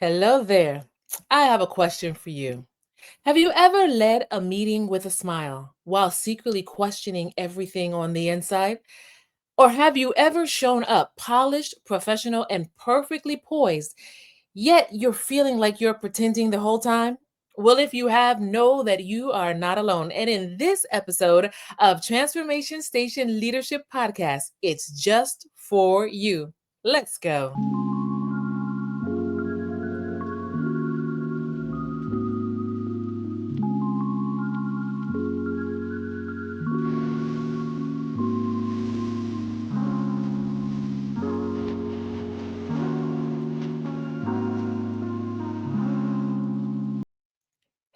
Hello there. I have a question for you. Have you ever led a meeting with a smile while secretly questioning everything on the inside? Or have you ever shown up polished, professional, and perfectly poised, yet you're feeling like you're pretending the whole time? Well, if you have, know that you are not alone. And in this episode of Transformation Station Leadership Podcast, it's just for you. Let's go.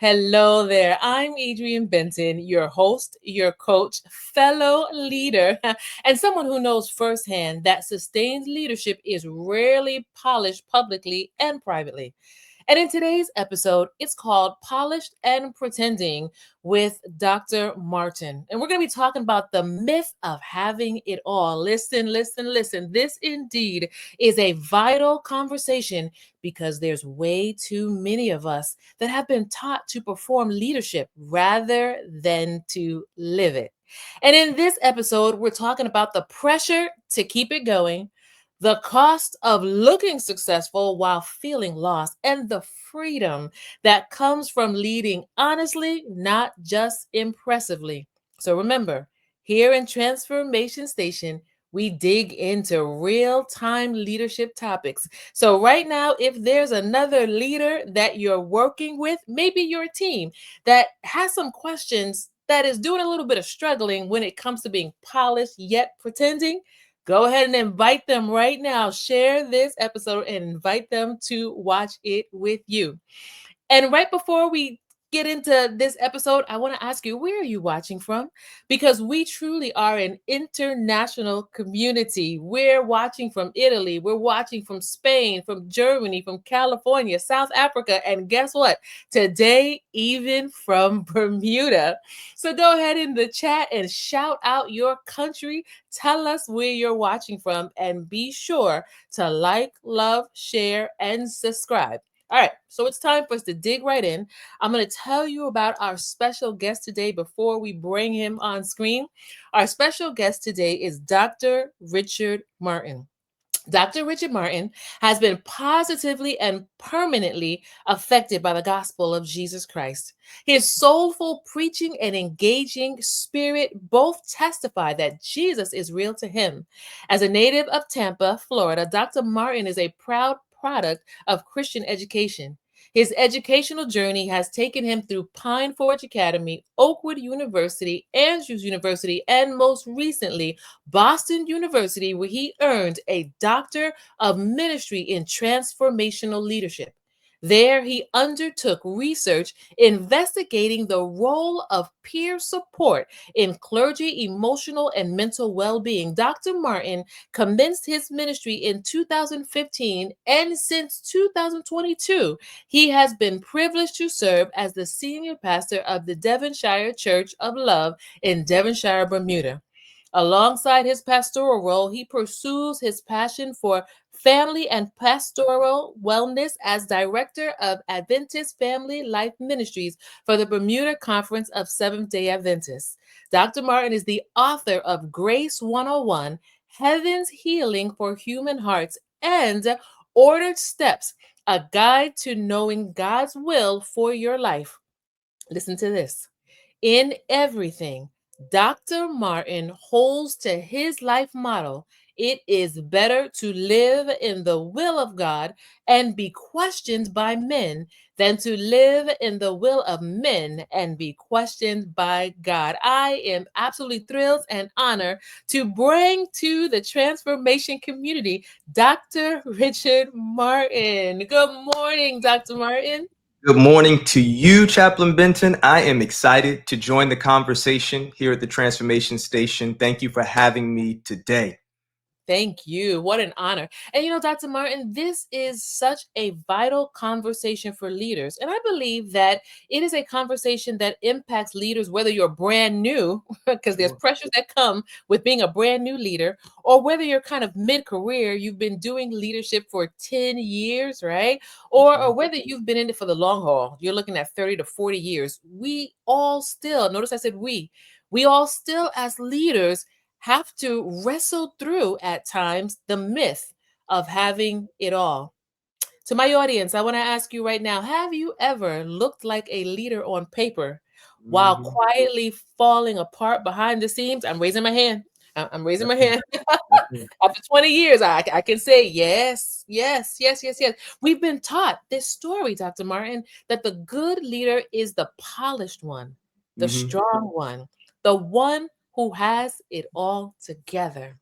Hello there. I'm Adrienne Benton, your host, your coach, fellow leader, and someone who knows firsthand that sustained leadership is rarely polished publicly and privately. And in today's episode, it's called Polished and Pretending with Dr. Martin. And we're going to be talking about the myth of having it all. Listen, listen, listen. This indeed is a vital conversation because there's way too many of us that have been taught to perform leadership rather than to live it. And in this episode, we're talking about the pressure to keep it going, the cost of looking successful while feeling lost, and the freedom that comes from leading honestly, not just impressively. So remember, here in Transformation Station, we dig into real time leadership topics. So, right now, if there's another leader that you're working with, maybe your team that has some questions that is doing a little bit of struggling when it comes to being polished yet pretending, go ahead and invite them right now. Share this episode and invite them to watch it with you. And right before we get into this episode, I want to ask you, where are you watching from? Because we truly are an international community. We're watching from Italy, we're watching from Spain, from Germany, from California, South Africa, and guess what? Today, even from Bermuda. So go ahead in the chat and shout out your country. Tell us where you're watching from and be sure to like, love, share, and subscribe. All right, so it's time for us to dig right in. I'm going to tell you about our special guest today before we bring him on screen. Our special guest today is Dr. Richard Martin. Dr. Richard Martin has been positively and permanently affected by the gospel of Jesus Christ. His soulful preaching and engaging spirit both testify that Jesus is real to him. As a native of Tampa, Florida, Dr. Martin is a proud product of Christian education. His educational journey has taken him through Pine Forge Academy, Oakwood University, Andrews University, and most recently, Boston University, where he earned a Doctor of Ministry in Transformational Leadership. There, he undertook research investigating the role of peer support in clergy emotional and mental well being. Dr. Martin commenced his ministry in 2015, and since 2022, he has been privileged to serve as the senior pastor of the Devonshire Church of Love in Devonshire, Bermuda. Alongside his pastoral role, he pursues his passion for family and pastoral wellness as director of Adventist Family Life Ministries for the Bermuda Conference of Seventh day Adventists. Dr. Martin is the author of Grace 101, Heaven's Healing for Human Hearts, and Ordered Steps, a guide to knowing God's will for your life. Listen to this. In everything, Dr. Martin holds to his life motto: it is better to live in the will of God and be questioned by men than to live in the will of men and be questioned by God. I am absolutely thrilled and honored to bring to the transformation community Dr. Richard Martin. Good morning, Dr. Martin. Good morning to you, Chaplain Benton. I am excited to join the conversation here at the Transformation Station. Thank you for having me today. Thank you. What an honor. And Dr. Martin, this is such a vital conversation for leaders. And I believe that it is a conversation that impacts leaders, whether you're brand new, because there's Sure. pressures that come with being a brand new leader, or whether you're kind of mid career, you've been doing leadership for 10 years, right? That's Or right. whether you've been in it for the long haul, you're looking at 30 to 40 years. We all still, notice I said we all still as leaders have to wrestle through at times the myth of having it all. To my audience, I want to ask you right now, have you ever looked like a leader on paper while Hmm. quietly falling apart behind the scenes? I'm raising my hand. I'm raising my Definitely. hand. Definitely. After 20 years, I can say yes, yes, yes, yes, yes. We've been taught this story, Dr. Martin, that the good leader is the polished one, the Hmm. strong one, the one who has it all together.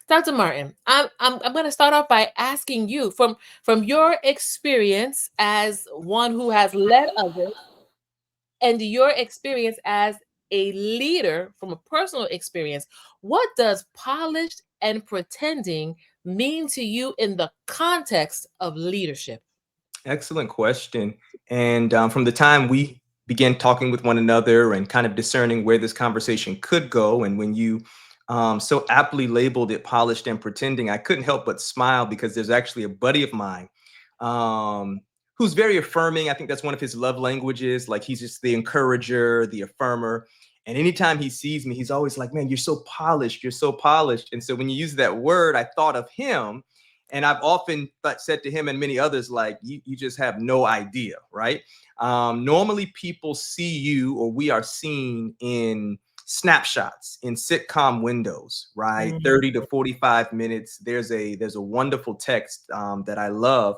Dr. Martin, I'm going to start off by asking you from your experience as one who has led others and your experience as a leader from a personal experience, what does polished and pretending mean to you in the context of leadership? Excellent question. And from the time we began talking with one another and kind of discerning where this conversation could go, and when you so aptly labeled it polished and pretending, I couldn't help but smile because there's actually a buddy of mine um, who's very affirming. I think that's one of his love languages. Like he's just the encourager, the affirmer. And anytime he sees me, he's always like, man, you're so polished. You're so polished. And so when you use that word, I thought of him, and I've often said to him and many others, like, you just have no idea, right? Normally, people see you, or we are seen in snapshots in sitcom windows, right? Mhm. 30 to 45 minutes. There's a wonderful text that I love,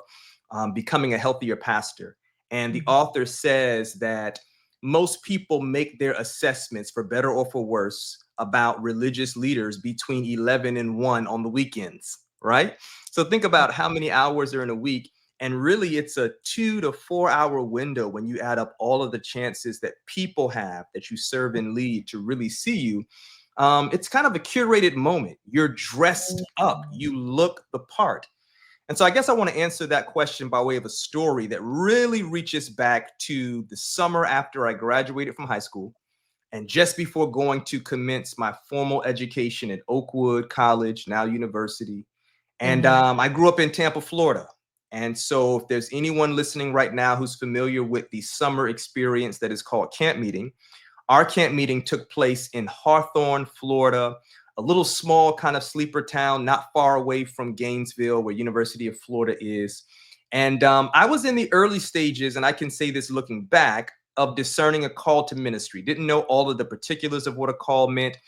Becoming a Healthier Pastor. And the Mhm. author says that most people make their assessments, for better or for worse, about religious leaders between 11 and 1 on the weekends, right? So think about how many hours are in a week. And really, it's a 2 to 4 hour window when you add up all of the chances that people have that you serve and lead to really see you. It's kind of a curated moment. You're dressed up, you look the part. And so I guess I want to answer that question by way of a story that really reaches back to the summer after I graduated from high school and just before going to commence my formal education at Oakwood College, now university. And Mhm. I grew up in Tampa, Florida. And so if there's anyone listening right now who's familiar with the summer experience that is called camp meeting, our camp meeting took place in Hawthorne, Florida, a little small kind of sleeper town, not far away from Gainesville, where University of Florida is. And I was in the early stages, and I can say this looking back, of discerning a call to ministry. Didn't know all of the particulars of what a call meant.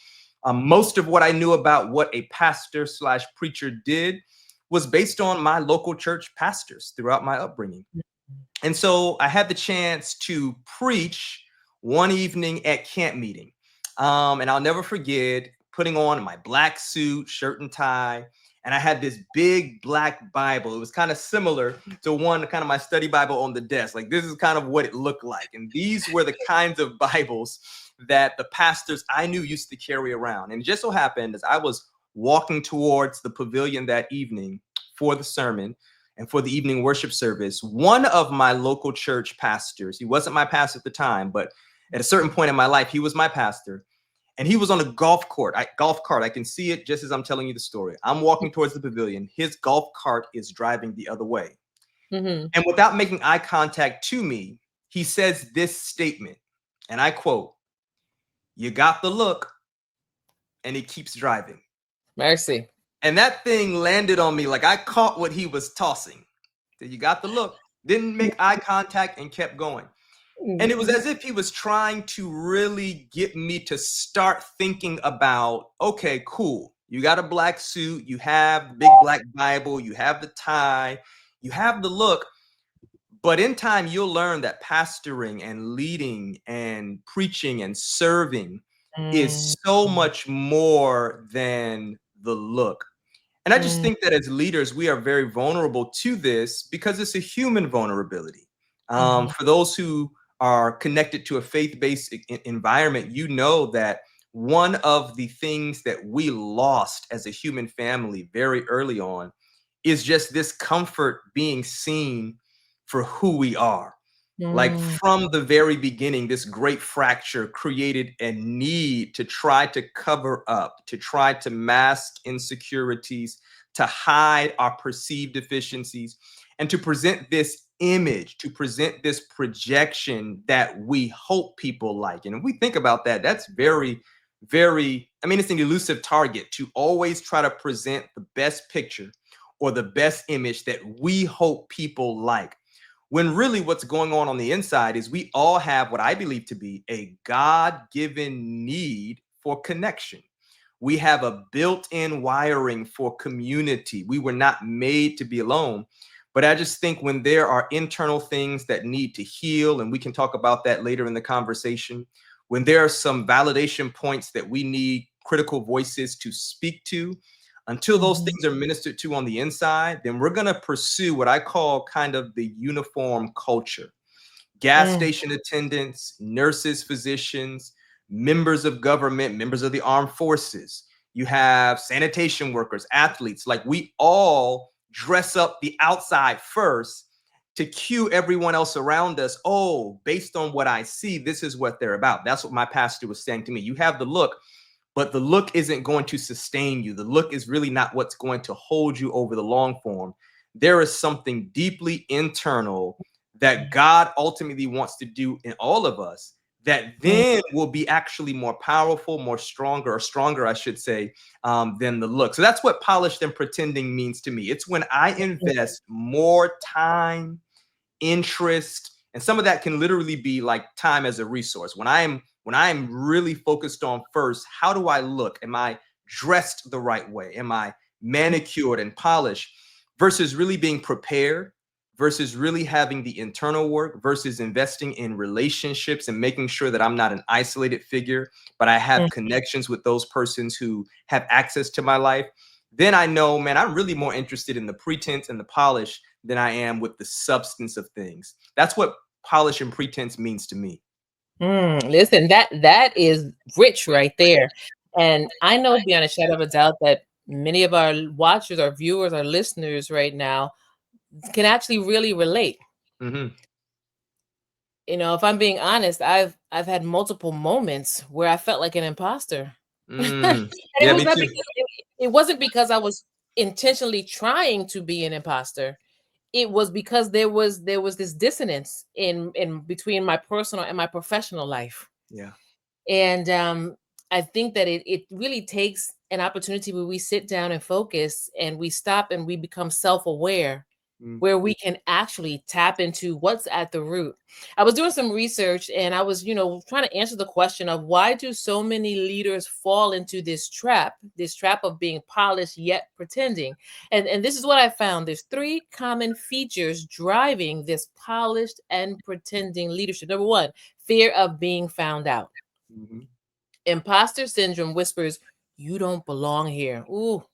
Most of what I knew about what a pastor slash preacher did was based on my local church pastors throughout my upbringing. And so I had the chance to preach one evening at camp meeting. And I'll never forget putting on my black suit, shirt and tie. And I had this big black Bible. It was kind of similar to one kind of my study Bible on the desk. Like this is kind of what it looked like. And these were the kinds of Bibles that the pastors I knew used to carry around. And it just so happened as I was walking towards the pavilion that evening for the sermon, and for the evening worship service, one of my local church pastors, he wasn't my pastor at the time, but at a certain point in my life, he was my pastor. And he was on a golf cart. I can see it just as I'm telling you the story. I'm walking towards the pavilion. His golf cart is driving the other way. Mhm. And without making eye contact to me, he says this statement, and I quote, "You got the look," and he keeps driving. Mercy. And that thing landed on me like I caught what he was tossing. So you got the look, didn't make eye contact, and kept going. And it was Mhm. as if he was trying to really get me to start thinking about, okay, cool. You got a black suit, you have the big black Bible, you have the tie, you have the look. But in time, you'll learn that pastoring and leading and preaching and serving is so Mhm. much more than the look. And I just Mhm. think that as leaders, we are very vulnerable to this because it's a human vulnerability. Mhm. For those who are connected to a faith-based environment, you know that one of the things that we lost as a human family very early on is just this comfort being seen for who we are. Like Mm, from the very beginning, this great fracture created a need to try to cover up, to try to mask insecurities, to hide our perceived deficiencies, and to present this image, to present this projection that we hope people like. And if we think about that, that's very, I mean, it's an elusive target to always try to present the best picture or the best image that we hope people like, when really what's going on the inside is we all have what I believe to be a God-given need for connection. We have a built-in wiring for community. We were not made to be alone. But I just think when there are internal things that need to heal, and we can talk about that later in the conversation, when there are some validation points that we need critical voices to speak to, until those mhm, things are ministered to on the inside, then we're going to pursue what I call kind of the uniform culture. Gas mm, station attendants, nurses, physicians, members of government, members of the armed forces. You have sanitation workers, athletes. Like we all dress up the outside first to cue everyone else around us. Oh, based on what I see, this is what they're about. That's what my pastor was saying to me. You have the look, but the look isn't going to sustain you. The look is really not what's going to hold you over the long form. There is something deeply internal that God ultimately wants to do in all of us that mm, then will be actually more powerful, more stronger, or stronger, I should say, than the look. So that's what polished and pretending means to me. It's when I invest more time, interest, and some of that can literally be like time as a resource. When I am really focused on first, how do I look? Am I dressed the right way? Am I manicured and polished? Versus really being prepared, versus really having the internal work, versus investing in relationships and making sure that I'm not an isolated figure, but I have mm. connections with those persons who have access to my life. Then I know, man, I'm really more interested in the pretense and the polish than I am with the substance of things. That's what polish and pretense means to me. Listen, that is rich right there. And I know beyond a shadow of a doubt that many of our watchers, our viewers, our listeners right now can actually really relate. Hmm. If I'm being honest, I've had multiple moments where I felt like an imposter. And it Yeah, was me not too. because it wasn't because I was intentionally trying to be an imposter. It was because there was this dissonance in between my personal and my professional life. Yeah. And I think that it really takes an opportunity where we sit down and focus and we stop and we become self-aware, Mm. where we can actually tap into what's at the root. I was doing some research and I was, trying to answer the question of why do so many leaders fall into this trap of being polished yet pretending. And this is what I found. There's three common features driving this polished and pretending leadership. Number one, fear of being found out. Mhm. Imposter syndrome whispers, "You don't belong here." Ooh.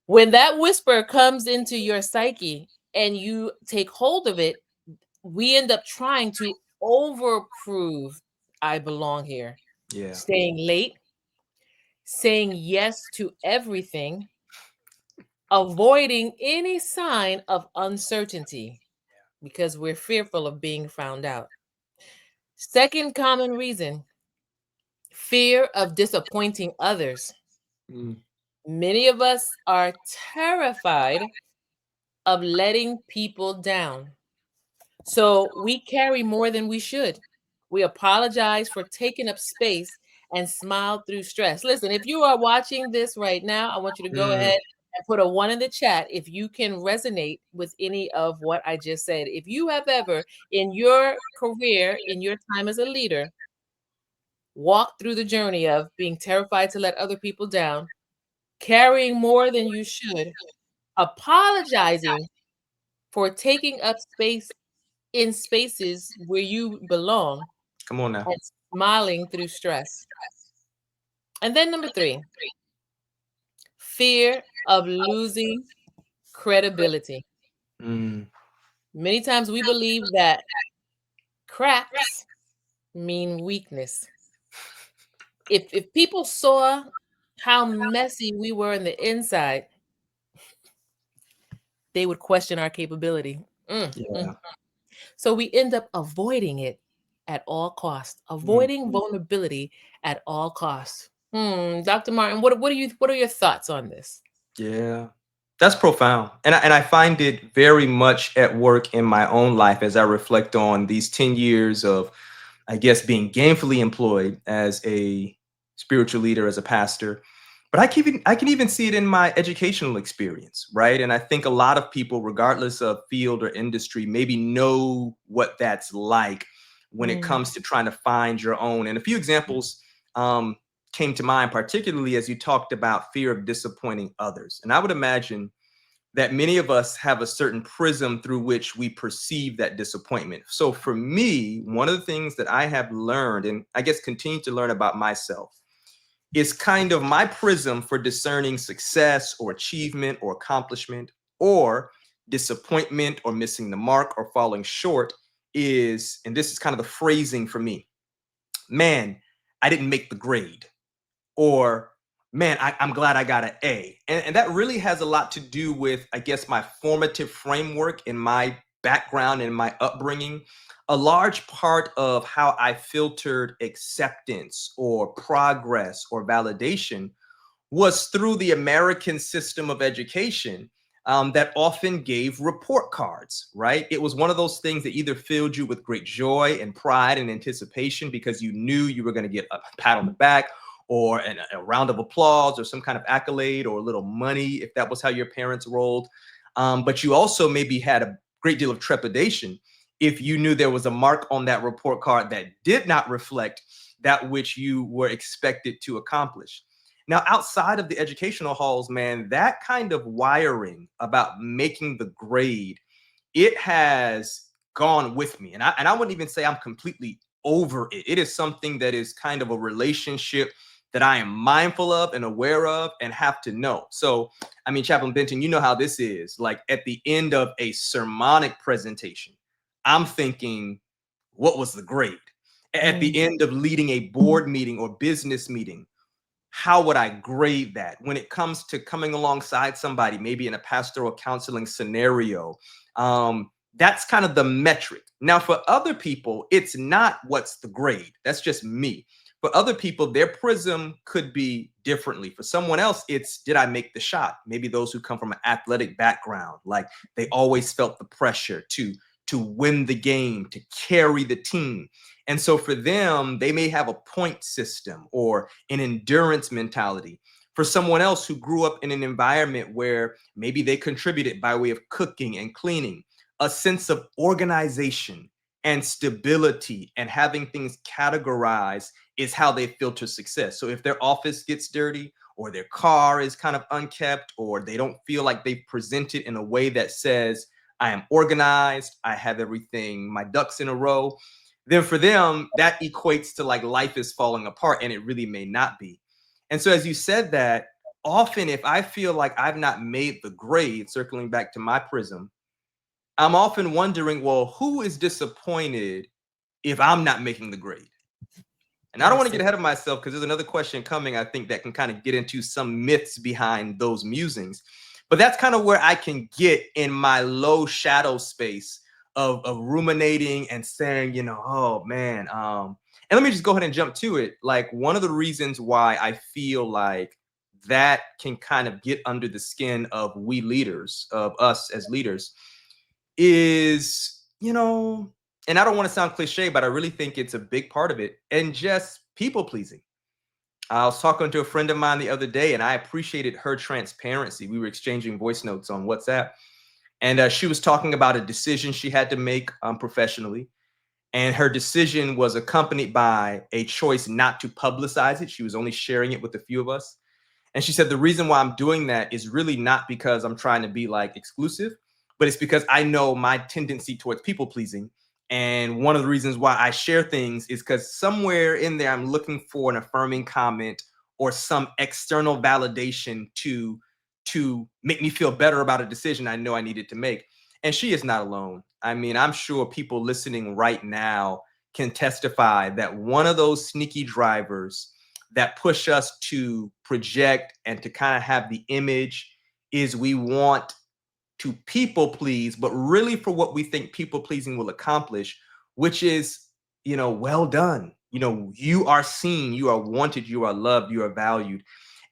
When that whisper comes into your psyche and you take hold of it, we end up trying to overprove I belong here. Yeah. Staying late, saying yes to everything, avoiding any sign of uncertainty because we're fearful of being found out. Second common reason, fear of disappointing others. Mm. Many of us are terrified of letting people down. So we carry more than we should. We apologize for taking up space and smile through stress. Listen, if you are watching this right now, I want you to go Mm. ahead and put a one in the chat if you can resonate with any of what I just said. If you have ever in your career, in your time as a leader, walked through the journey of being terrified to let other people down, carrying more than you should, apologizing for taking up space in spaces where you belong, Come on now. and smiling through stress. And then number three, fear of losing credibility. Mm. Many times we believe that cracks mean weakness. If people saw how messy we were in the inside, they would question our capability. Mm. Yeah. So we end up avoiding it at all costs, Mm. avoiding vulnerability at all costs. Dr. Martin, what are your thoughts on this? Yeah, that's profound. And I find it very much at work in my own life as I reflect on these 10 years of, I guess, being gainfully employed as a spiritual leader, as a pastor. But I can even see it in my educational experience, right? And I think a lot of people, regardless of field or industry, maybe know what that's like when it Mm, comes to trying to find your own. And a few examples um, came to mind, particularly as you talked about fear of disappointing others. And I would imagine that many of us have a certain prism through which we perceive that disappointment. So for me, one of the things that I have learned, and I guess continue to learn about myself, is kind of my prism for discerning success or achievement or accomplishment or disappointment or missing the mark or falling short is, and this is kind of the phrasing for me, man, I didn't make the grade, or man, I'm glad I got an A. And that really has a lot to do with, I guess, my formative framework in my background and my upbringing. A large part of how I filtered acceptance or progress or validation was through the American system of education, that often gave report cards, right? It was one of those things that either filled you with great joy and pride and anticipation because you knew you were going to get a pat on the back or a round of applause or some kind of accolade or a little money if that was how your parents rolled. But you also maybe had a great deal of trepidation if you knew there was a mark on that report card that did not reflect that which you were expected to accomplish. Now, outside of the educational halls, man, that kind of wiring about making the grade, it has gone with me. And I wouldn't even say I'm completely over it. It is something that is kind of a relationship that I am mindful of and aware of and have to know. So, I mean, Chaplain Benton, you know how this is. Like at the end of a sermonic presentation, I'm thinking, what was the grade? At the mm, end of leading a board meeting or business meeting, how would I grade that when it comes to coming alongside somebody, maybe in a pastoral counseling scenario? That's kind of the metric. Now, for other people, it's not what's the grade. That's just me. For other people, their prism could be differently. For someone else, it's did I make the shot? Maybe those who come from an athletic background, like they always felt the pressure to win the game, to carry the team. And so for them, they may have a point system or an endurance mentality. For someone else who grew up in an environment where maybe they contributed by way of cooking and cleaning, a sense of organization and stability and having things categorized is how they filter success. So if their office gets dirty or their car is kind of unkept or they don't feel like they've presented in a way that says, I am organized, I have everything, my ducks in a row, then for them, that equates to like life is falling apart, and it really may not be. And so, as you said that, often if I feel like I've not made the grade, circling back to my prism, I'm often wondering, well, who is disappointed if I'm not making the grade? And I don't want to that's get it. ahead of myself because there's another question coming, I think, that can kind of get into some myths behind those musings. But that's kind of where I can get in my low shadow space of ruminating and saying, oh man. And let me just go ahead and jump to it. Like one of the reasons why I feel like that can kind of get under the skin of we leaders, of us as leaders, is, and I don't want to sound cliche, but I really think it's a big part of it, and just people pleasing. I was talking to a friend of mine the other day, and I appreciated her transparency. We were exchanging voice notes on WhatsApp, and she was talking about a decision she had to make professionally. And her decision was accompanied by a choice not to publicize it. She was only sharing it with a few of us. And she said, the reason why I'm doing that is really not because I'm trying to be like exclusive, but it's because I know my tendency towards people pleasing. And one of the reasons why I share things is because somewhere in there, I'm looking for an affirming comment or some external validation to make me feel better about a decision I know I needed to make. And she is not alone. I mean, I'm sure people listening right now can testify that one of those sneaky drivers that push us to project and to kind of have the image is we want to people please, but really for what we think people pleasing will accomplish, which is, well done. You are seen, you are wanted, you are loved, you are valued.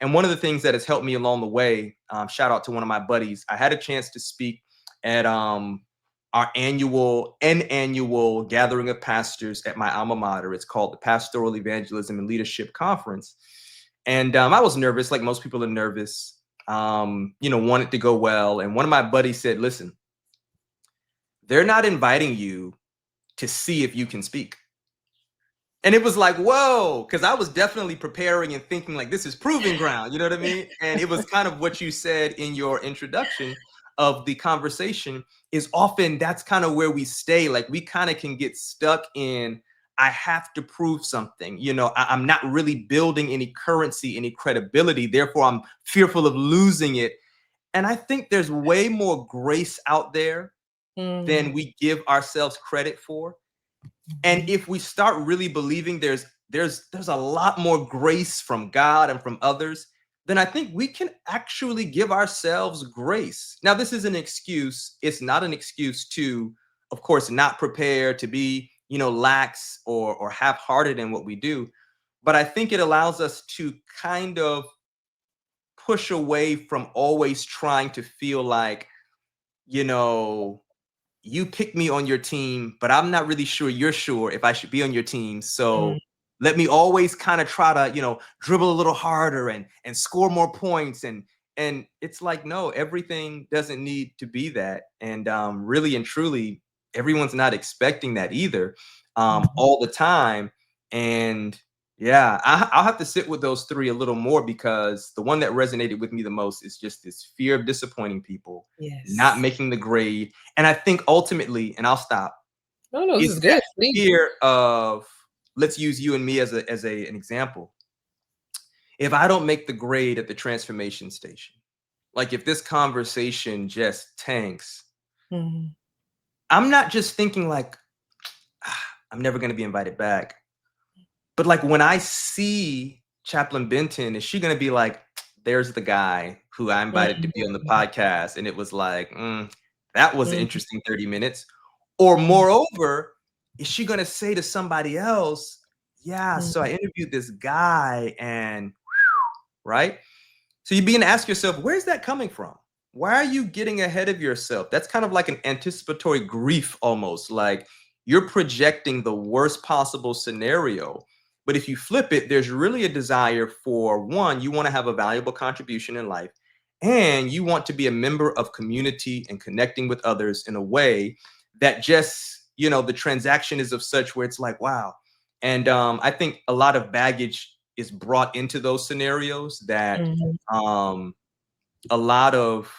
And one of the things that has helped me along the way, shout out to one of my buddies, I had a chance to speak at our annual gathering of pastors at my alma mater. It's called the Pastoral Evangelism and Leadership Conference. And I was nervous, like most people are nervous, wanted to go well. And one of my buddies said, listen, they're not inviting you to see if you can speak. And it was like, whoa, because I was definitely preparing and thinking like this is proving ground, you know what I mean? And it was kind of what you said in your introduction of the conversation is often that's kind of where we stay. Like we kind of can get stuck in, I have to prove something, I'm not really building any currency, any credibility. Therefore, I'm fearful of losing it. And I think there's way more grace out there than we give ourselves credit for. And if we start really believing there's a lot more grace from God and from others, then I think we can actually give ourselves grace. Now, this is an excuse. It's not an excuse to, of course, not prepare, to be, lax or half-hearted in what we do. But I think it allows us to kind of push away from always trying to feel like, you know, you picked me on your team, but I'm not really sure you're sure if I should be on your team. Mm, So let me always kind of try to, dribble a little harder and score more points. And it's like, no, everything doesn't need to be that. And really and truly, everyone's not expecting that either mhm. all the time. And yeah, I'll have to sit with those three a little more because the one that resonated with me the most is just this fear of disappointing people, not Yes. making the grade. And I think ultimately, and I'll stop, No, no, this it's is that good. Please. fear of, let's use you and me as an example. If I don't make the grade at the transformation station, like if this conversation just tanks, Mhm, I'm not just thinking like, "Ah, I'm never going to be invited back." But like when I see Chaplain Benton, is she going to be like, there's the guy who I invited to be on the mhm, podcast? And it was like, that was an mhm, interesting 30 minutes. Or mhm, moreover, is she going to say to somebody else, yeah, so I mhm. interviewed this guy and right? So you begin to ask yourself, where's that coming from? Why are you getting ahead of yourself? That's kind of like an anticipatory grief almost. Like you're projecting the worst possible scenario. But if you flip it, there's really a desire for one, you want to have a valuable contribution in life, and you want to be a member of community and connecting with others in a way that just, the transaction is of such where it's like, wow. And I think a lot of baggage is brought into those scenarios that Mhm. um, a lot of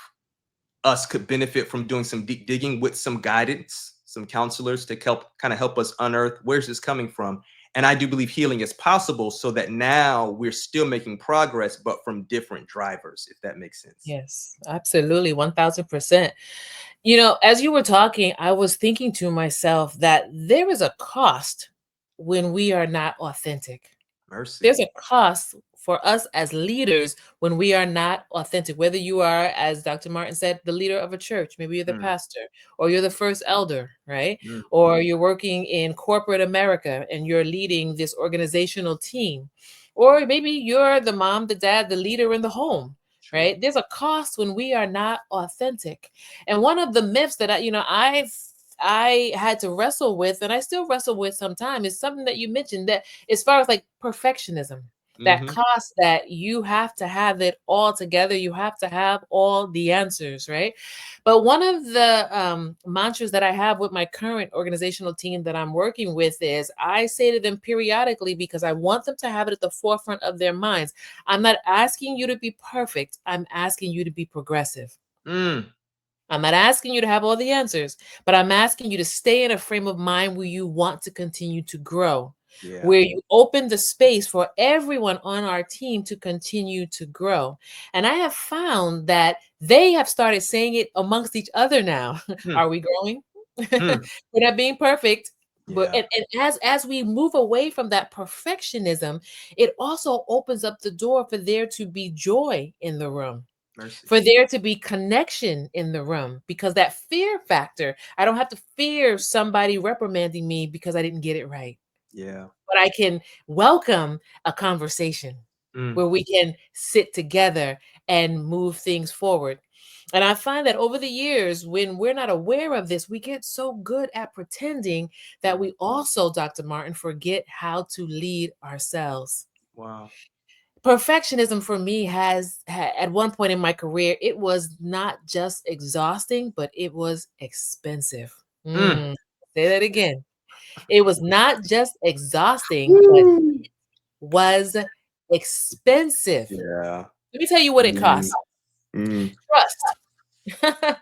us could benefit from doing some deep digging with some guidance, some counselors to help us unearth where's this coming from. And I do believe healing is possible so that now we're still making progress, but from different drivers, if that makes sense. Yes, absolutely, 1000%. As you were talking, I was thinking to myself that there is a cost when we are not authentic. Mercy. There's a cost for us as leaders when we are not authentic, whether you are, as Dr. Martin said, the leader of a church, maybe you're the Mm, pastor, or you're the first elder, right? mm, Or you're working in corporate America and you're leading this organizational team. Or maybe you're the mom, the dad, the leader in the home, true. right? There's a cost when we are not authentic. And one of the myths that I had to wrestle with, and I still wrestle with sometimes, is something that you mentioned, that as far as like perfectionism, that Hmm. cost that you have to have it all together, you have to have all the answers, right? But one of the mantras that I have with my current organizational team that I'm working with is I say to them periodically, because I want them to have it at the forefront of their minds, I'm not asking you to be perfect, I'm asking you to be progressive. Mm, I'm not asking you to have all the answers, but I'm asking you to stay in a frame of mind where you want to continue to grow, yeah. where you open the space for everyone on our team to continue to grow. And I have found that they have started saying it amongst each other now. Hmm, Are we growing? hmm. We're not being perfect. But Yeah. and as we move away from that perfectionism, it also opens up the door for there to be joy in the room, Mercy. for there to be connection in the room, because that fear factor, I don't have to fear somebody reprimanding me because I didn't get it right, Yeah. but I can welcome a conversation Mm. where we can sit together and move things forward. And I find that over the years, when we're not aware of this, we get so good at pretending that Yeah. we also, Dr. Martin, forget how to lead ourselves. Wow. Perfectionism for me at one point in my career, it was not just exhausting, but it was expensive. Mm. Say that again. It was not just exhausting, but Woo. was expensive. Yeah. Let me tell you what it Mm. costs. Mm. Trust. Yeah.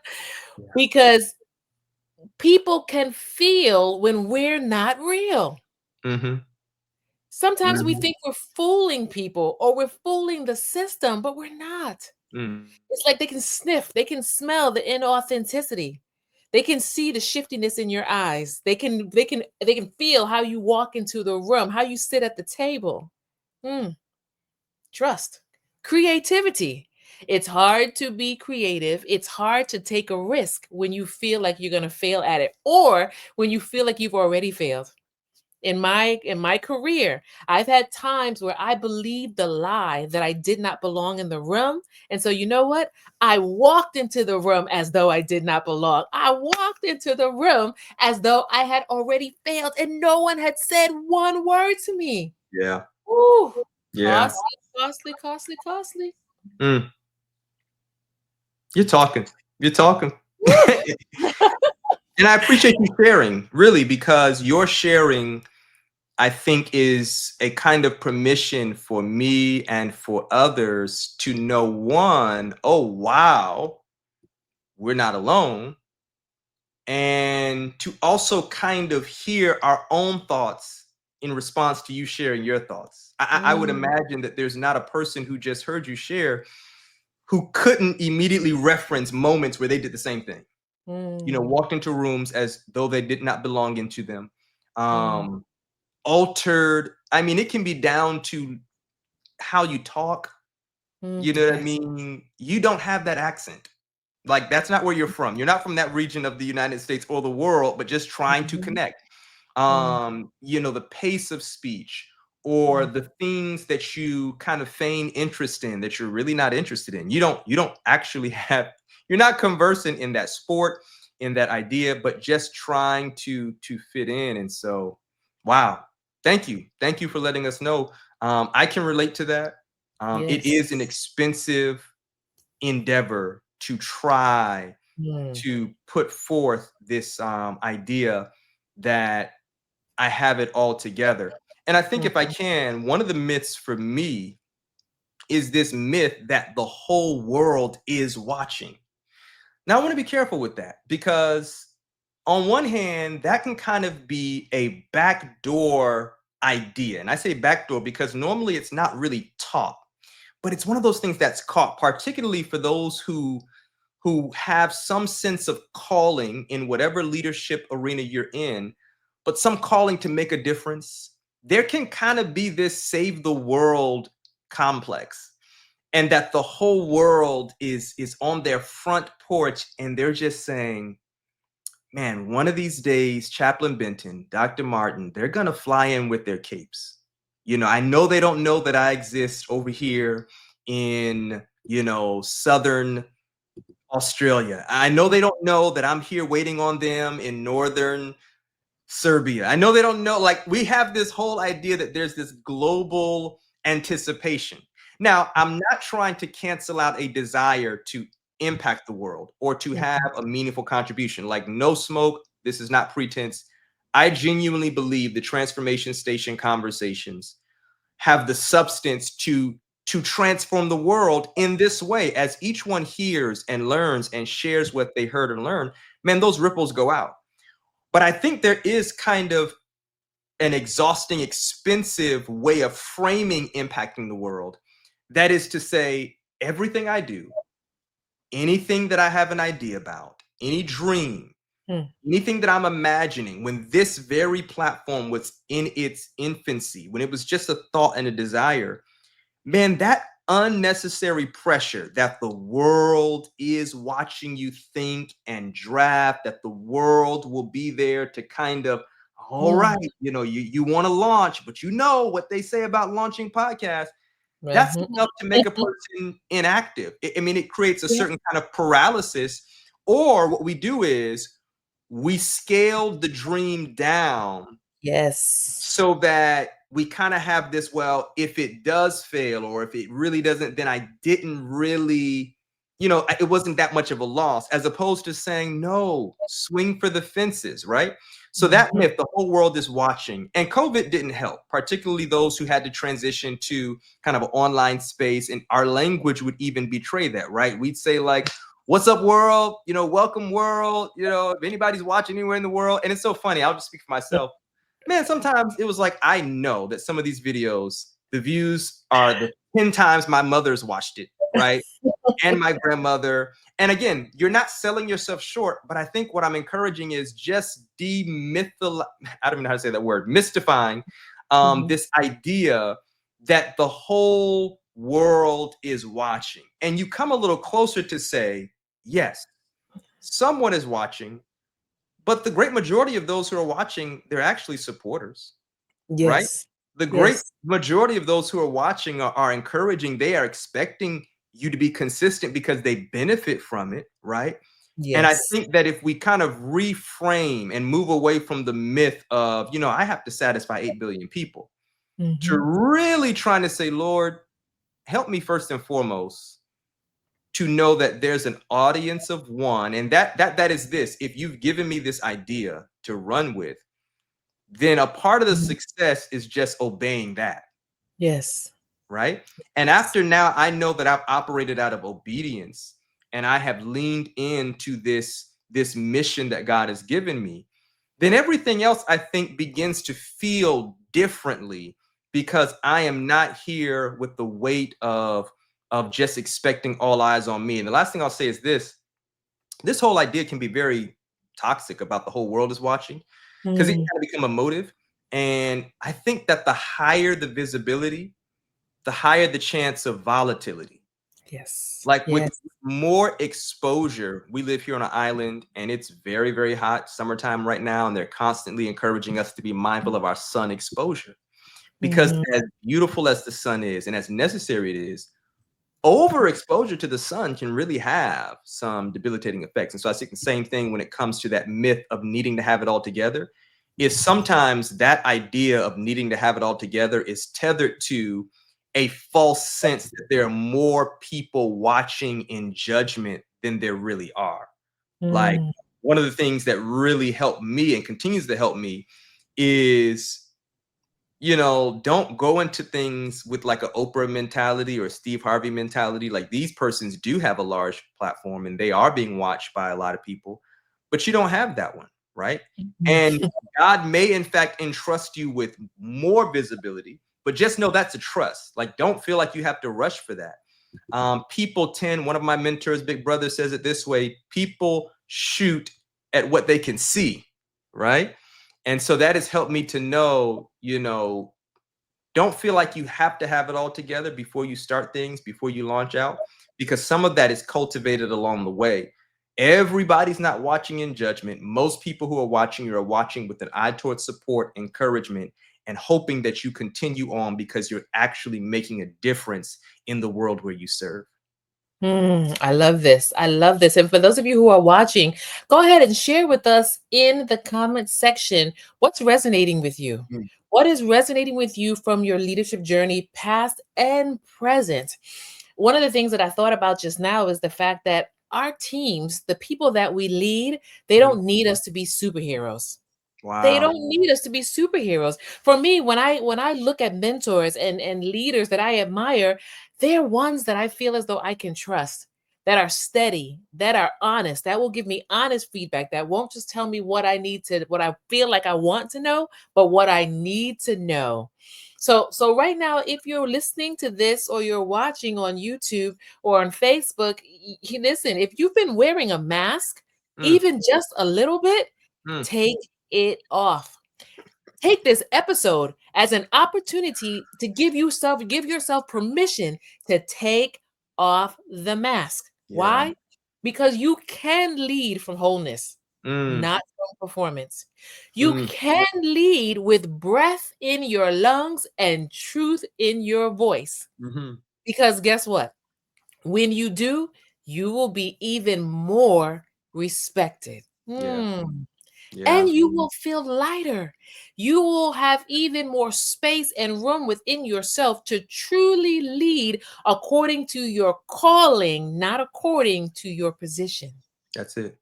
Because people can feel when we're not real. Mhm. Sometimes we Mhm. think we're fooling people or we're fooling the system, but we're not. Mm. It's like they can sniff, they can smell the inauthenticity. They can see the shiftiness in your eyes. They can feel how you walk into the room, how you sit at the table. Mm, trust. Creativity. It's hard to be creative. It's hard to take a risk when you feel like you're going to fail at it or when you feel like you've already failed. In my career, I've had times where I believed the lie that I did not belong in the room. And so you know what? I walked into the room as though I did not belong. I walked into the room as though I had already failed and no one had said one word to me. Yeah. Ooh, Yeah. costly, costly, costly, costly. Mm. You're talking. You're talking. Woo! And I appreciate you sharing, really, because your sharing, I think, is a kind of permission for me and for others to know, one, oh, wow, we're not alone. And to also kind of hear our own thoughts in response to you sharing your thoughts. I would Mm, imagine that there's not a person who just heard you share who couldn't immediately reference moments where they did the same thing. mm, Walked into rooms as though they did not belong into them. mm, Um, Altered. I mean, it can be down to how you talk. You know what I yes. mean? You don't have that accent. Like, that's not where you're from. You're not from that region of the United States or the world, but just trying to Mhm, connect. mm, The pace of speech or mm, the things that you kind of feign interest in that you're really not interested in. You don't actually have, you're not conversant in that sport, in that idea, but just trying to fit in. And so, wow. Thank you. Thank you for letting us know. I can relate to that. It yes. is an expensive endeavor to try Mm, to put forth this idea that I have it all together. And I think, mm, if I can, one of the myths for me is this myth that the whole world is watching. Now, I want to be careful with that because, on one hand, that can kind of be a backdoor idea. And I say backdoor because normally it's not really taught, but it's one of those things that's caught, particularly for those who have some sense of calling in whatever leadership arena you're in, but some calling to make a difference. There can kind of be this save the world complex, and that the whole world is on their front porch and they're just saying, man, one of these days, Chaplain Benton, Dr. Martin, they're going to fly in with their capes. I know they don't know that I exist over here in, southern Australia. I know they don't know that I'm here waiting on them in northern Serbia. I know they don't know. Like, we have this whole idea that there's this global anticipation. Now, I'm not trying to cancel out a desire to impact the world or to have mhm, a meaningful contribution. Like, no smoke. This is not pretense. I genuinely believe the transformation station conversations have the substance to transform the world in this way. As each one hears and learns and shares what they heard and learned, man, those ripples go out. But I think there is kind of an exhausting, expensive way of framing impacting the world. That is to say, everything I do, anything that I have an idea about, any dream, Mm. Anything that I'm imagining when this very platform was in its infancy, when it was just a thought and a desire, man, that unnecessary pressure that the world is watching you think and draft, that the world will be there to kind of, all right, Mm. you want to launch, but you know what they say about launching podcasts. That's Mhm. enough to make a person inactive. I mean, it creates a Yeah. certain kind of paralysis. Or what we do is we scale the dream down Yes. so that we kind of have this, well, if it does fail or if it really doesn't, then I didn't really, it wasn't that much of a loss, as opposed to saying, no, swing for the fences, right? So that Mhm. myth, the whole world is watching, and COVID didn't help, particularly those who had to transition to kind of an online space, and our language would even betray that, right? We'd say like, what's up world, welcome world, if anybody's watching anywhere in the world. And it's so funny, I'll just speak for myself. Man, sometimes it was like, I know that some of these videos, the views are the 10 times my mother's watched it, right? And my grandmother. And again, you're not selling yourself short, but I think what I'm encouraging is just demythal, I don't even know how to say that word, mystifying Mhm. this idea that the whole world is watching. And you come a little closer to say, yes, someone is watching, but the great majority of those who are watching, they're actually supporters, right? Yes. The great Yes. majority of those who are watching are encouraging. They are expecting you to be consistent because they benefit from it, right? And I Yes. think that if we kind of reframe and move away from the myth of, I have to satisfy 8 billion people, to Mhm. really trying to say, Lord, help me first and foremost to know that there's an audience of one, and that is this. If you've given me this idea to run with, then a part of the Mhm. success is just obeying that, Yes. right? And Yes. after now, I know that I've operated out of obedience and I have leaned into this mission that God has given me. Then everything else I think begins to feel differently because I am not here with the weight of just expecting all eyes on me. And the last thing I'll say is this whole idea can be very toxic about the whole world is watching because it can Mm. kind of become emotive. And I think that the higher the visibility, the higher the chance of volatility. Yes. Like with Yes. more exposure, we live here on an island and it's very, very hot, summertime right now, and they're constantly encouraging us to be mindful of our sun exposure. Because Mhm. as beautiful as the sun is and as necessary it is, overexposure to the sun can really have some debilitating effects. And so I think the same thing when it comes to that myth of needing to have it all together is sometimes that idea of needing to have it all together is tethered to a false sense that there are more people watching in judgment than there really are. Like Mm. one of the things that really helped me and continues to help me is don't go into things with like a Oprah mentality or Steve Harvey mentality. Like these persons do have a large platform and they are being watched by a lot of people, but you don't have that one, right? And Mhm. God may in fact entrust you with more visibility, but just know that's a trust. Like don't feel like you have to rush for that. People tend, one of my mentors, Big Brother, says it this way: people shoot at what they can see, right? And so that has helped me to know, don't feel like you have to have it all together before you start things, before you launch out, because some of that is cultivated along the way. Everybody's not watching in judgment. Most people who are watching you are watching with an eye towards support, encouragement, and hoping that you continue on because you're actually making a difference in the world where you serve. I love this. I love this. And for those of you who are watching, go ahead and share with us in the comment section what's resonating with you. Mm. What is resonating with you from your leadership journey, past and present? One of the things that I thought about just now is the fact that our teams, the people that we lead, they Mhm. don't need us to be superheroes. They Wow. don't need us to be superheroes. For me, when I look at mentors and leaders that I admire, they're ones that I feel as though I can trust, that are steady, that are honest, that will give me honest feedback, that won't just tell me what I need to, what I feel like I want to know, but what I need to know. So right now, if you're listening to this or you're watching on YouTube or on Facebook, listen, if you've been wearing a mask, Mm, even just a little bit, mm. take it off. Take this episode as an opportunity to give yourself permission to take off the mask. Yeah. Why? Because you can lead from wholeness, Mm, not from performance. You mm, can lead with breath in your lungs and truth in your voice. mhm. Because guess what? When you do, you will be even more respected. Yeah. And Yeah. you will feel lighter. You will have even more space and room within yourself to truly lead according to your calling, not according to your position. That's it.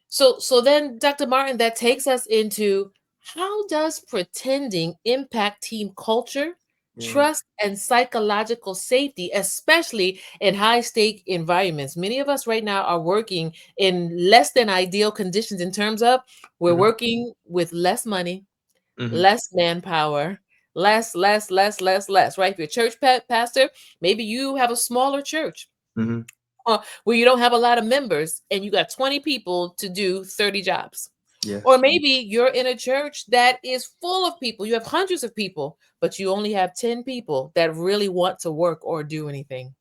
So then, Dr. Martin, that takes us into how does pretending impact team culture, Yeah. trust, and psychological safety, especially in high stake environments? Many of us right now are working in less than ideal conditions in terms of we're Mhm, working with less money, mhm, less manpower, less, right? If you're a church pastor, maybe you have a smaller church mhm. where you don't have a lot of members and you got 20 people to do 30 jobs. Or Yes. maybe you're in a church that is full of people. You have hundreds of people, but you only have 10 people that really want to work or do anything.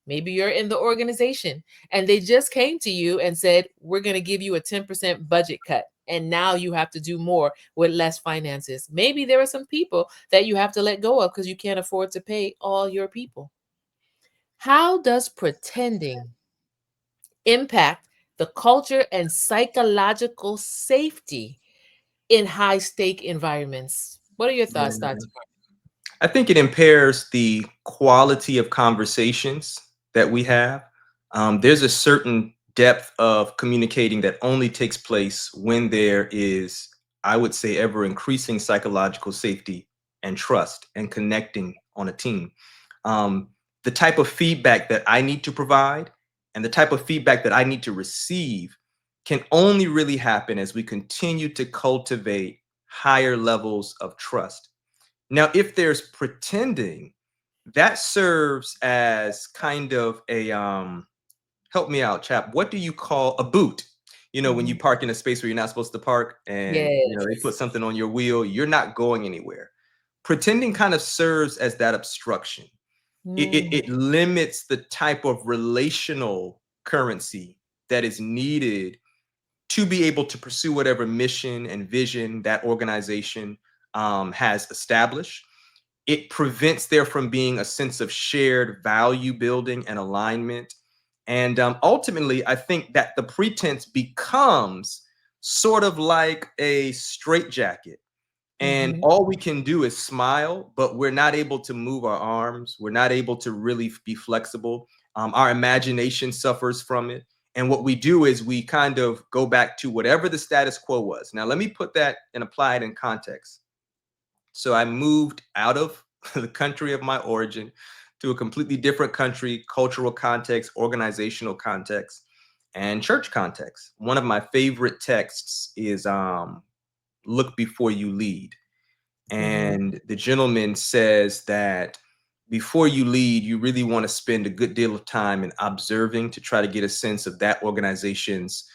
Maybe you're in the organization and they just came to you and said, we're going to give you a 10% budget cut. And now you have to do more with less finances. Maybe there are some people that you have to let go of because you can't afford to pay all your people. How does pretending impact the culture and psychological safety in high stake environments? What are your thoughts, Yeah. Dr. I think it impairs the quality of conversations that we have. There's a certain depth of communicating that only takes place when there is, I would say, ever increasing psychological safety and trust and connecting on a team. Um, the type of feedback that I need to provide and the type of feedback that I need to receive can only really happen as we continue to cultivate higher levels of trust. Now, if there's pretending, that serves as kind of a help me out, chap. What do you call a boot? You know, when you Mhm. park in a space where you're not supposed to park and they put Yes. something on your wheel, you're not going anywhere. Pretending kind of serves as that obstruction. Mm, It limits the type of relational currency that is needed to be able to pursue whatever mission and vision that organization has established. It prevents there from being a sense of shared value building and alignment. And ultimately, I think that the pretense becomes sort of like a straitjacket. And mhm. all we can do is smile, but we're not able to move our arms. We're not able to really be flexible. Our imagination suffers from it. And what we do is we kind of go back to whatever the status quo was. Now, let me put that and apply it in context. So I moved out of the country of my origin to a completely different country, cultural context, organizational context, and church context. One of my favorite texts is look before you lead. Mhm. And the gentleman says that before you lead, you really want to spend a good deal of time in observing to try to get a sense of that organization's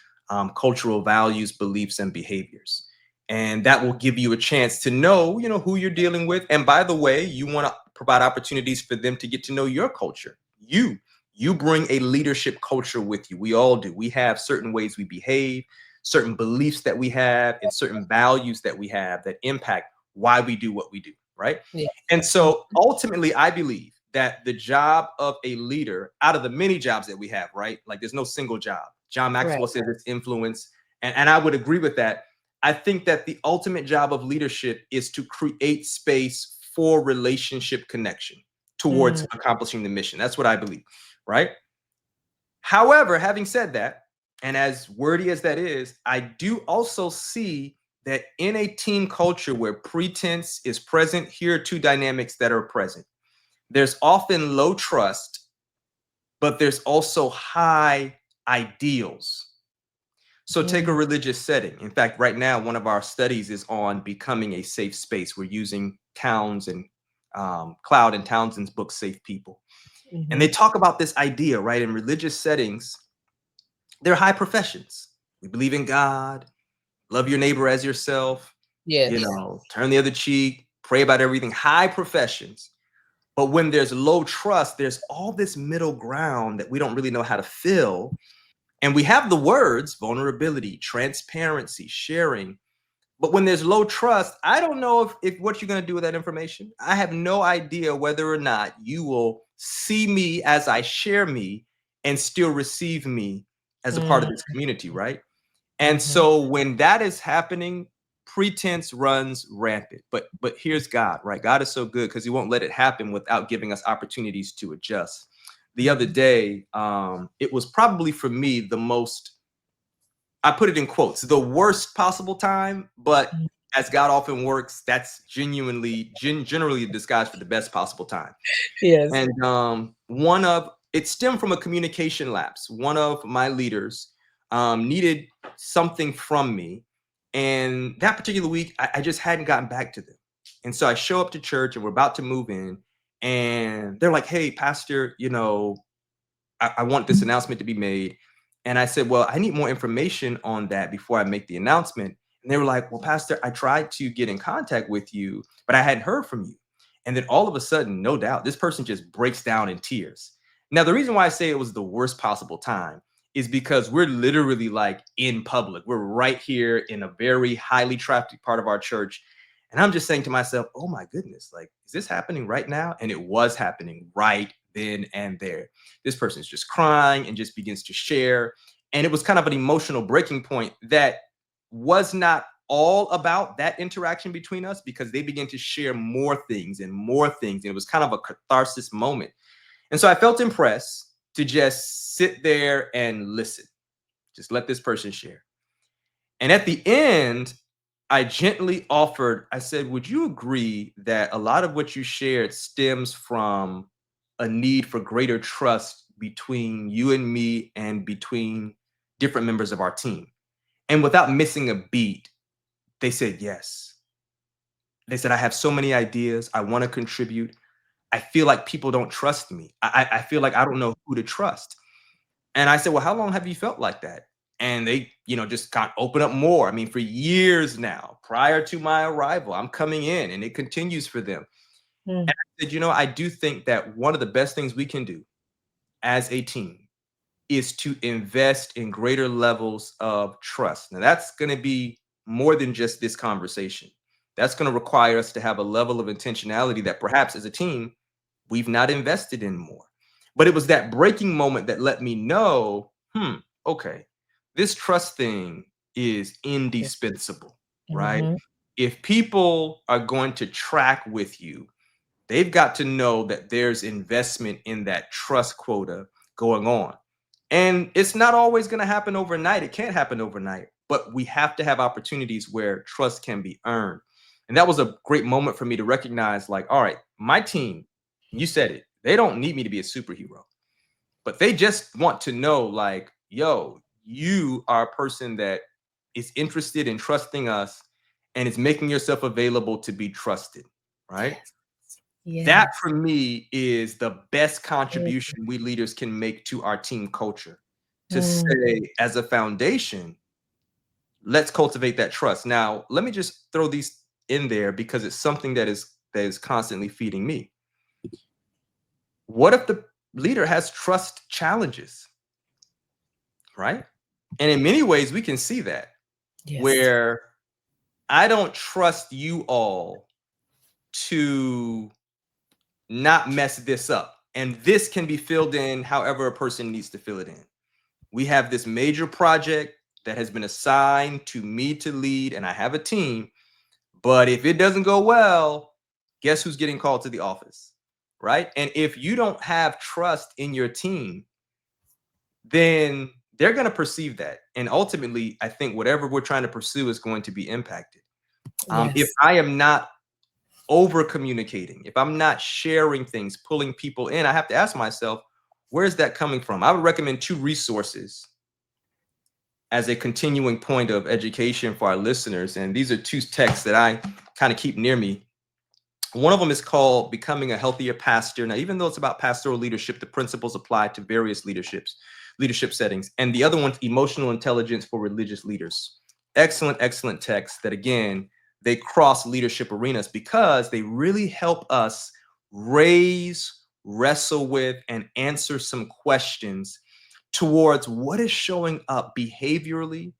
cultural values, beliefs, and behaviors. And that will give you a chance to know, who you're dealing with. And by the way, you want to provide opportunities for them to get to know your culture. You bring a leadership culture with you. We all do. We have certain ways we behave, certain beliefs that we have, and certain values that we have that impact why we do what we do, right? Yeah. And Mhm. so ultimately, I believe that the job of a leader, out of the many jobs that we have, right? Like there's no single job. John Right. Maxwell says it's influence. And I would agree with that. I think that the ultimate job of leadership is to create space for relationship connection towards Mm, accomplishing the mission. That's what I believe, right? However, having said that, and as wordy as that is, I do also see that in a team culture where pretense is present, here are two dynamics that are present. There's often low trust, but there's also high ideals. So take a mm, religious setting. In fact, right now, one of our studies is on becoming a safe space. We're using Towns and Cloud and Townsend's book, Safe People. And they mhm. talk about this idea, right? In religious settings, they're high professions. We believe in God, love your neighbor as yourself, Yes. turn the other cheek, pray about everything, high professions. But when there's low trust, there's all this middle ground that we don't really know how to fill. And we have the words vulnerability, transparency, sharing. But when there's low trust, I don't know if what you're going to do with that information. I have no idea whether or not you will see me as I share me and still receive me as a part of Mm, this community, right? And mhm. so when that is happening, pretense runs rampant. But here's God, right? God is so good because he won't let it happen without giving us opportunities to adjust. The other Mhm. day, it was probably for me the most, I put it in quotes, the worst possible time, but Mm. as God often works, that's generally a disguise for the best possible time. Yes. And one of it stemmed from a communication lapse. One of my leaders needed something from me, and that particular week, I just hadn't gotten back to them. And so I show up to church, and we're about to move in, and they're like, "Hey, Pastor, I want this announcement to be made." And I said, "Well, I need more information on that before I make the announcement." And they were like, "Well, Pastor, I tried to get in contact with you, but I hadn't heard from you." And then all of a sudden, no doubt, this person just breaks down in tears. Now, the reason why I say it was the worst possible time is because we're literally like in public. We're right here in a very highly trafficked part of our church. And I'm just saying to myself, oh my goodness, like, is this happening right now? And it was happening right then and there. This person is just crying and just begins to share. And it was kind of an emotional breaking point that was not all about that interaction between us because they began to share more things and more things. And it was kind of a catharsis moment. And so I felt impressed to just sit there and listen, just let this person share. And at the end, I gently offered, I said, would you agree that a lot of what you shared stems from a need for greater trust between you and me and between different members of our team? And without missing a beat, they said yes. They said, I have so many ideas. I want to contribute. I feel like people don't trust me. I feel like I don't know who to trust. And I said, well, how long have you felt like that? And they, just got open up more. I mean, for years now, prior to my arrival, I'm coming in and it continues for them. Mm. And I said, I do think that one of the best things we can do as a team is to invest in greater levels of trust. Now, that's going to be more than just this conversation. That's going to require us to have a level of intentionality that perhaps as a team, we've not invested in more. But it was that breaking moment that let me know, okay, this trust thing is indispensable, right? Mhm. If people are going to track with you, they've got to know that there's investment in that trust quota going on. And it's not always going to happen overnight. It can't happen overnight, but we have to have opportunities where trust can be earned. And that was a great moment for me to recognize, like, all right, my team, you said it, they don't need me to be a superhero, but they just want to know, like, yo, you are a person that is interested in trusting us and is making yourself available to be trusted, right? Yes. That Yes. for me is the best Mm. contribution we leaders can make to our team culture. To Mm. say, as a foundation, let's cultivate that trust. Now, let me just throw these in there because it's something that is constantly feeding me. What if the leader has trust challenges, right? And in many ways, we can see that Yes. where I don't trust you all to not mess this up. And this can be filled in however a person needs to fill it in. We have this major project that has been assigned to me to lead, and I have a team. But if it doesn't go well, guess who's getting called to the office? Right. And if you don't have trust in your team, then they're going to perceive that. And ultimately, I think whatever we're trying to pursue is going to be impacted. If Yes. I am not over communicating, if I'm not sharing things, pulling people in, I have to ask myself, where's that coming from? I would recommend two resources as a continuing point of education for our listeners. And these are two texts that I kind of keep near me. One of them is called Becoming a Healthier Pastor. Now, even though it's about pastoral leadership, the principles apply to various leaderships. leadership settings. And the other one's emotional intelligence for religious leaders. Excellent, excellent texts that, again, they cross leadership arenas because they really help us raise, wrestle with, and answer some questions towards what is showing up behaviorally,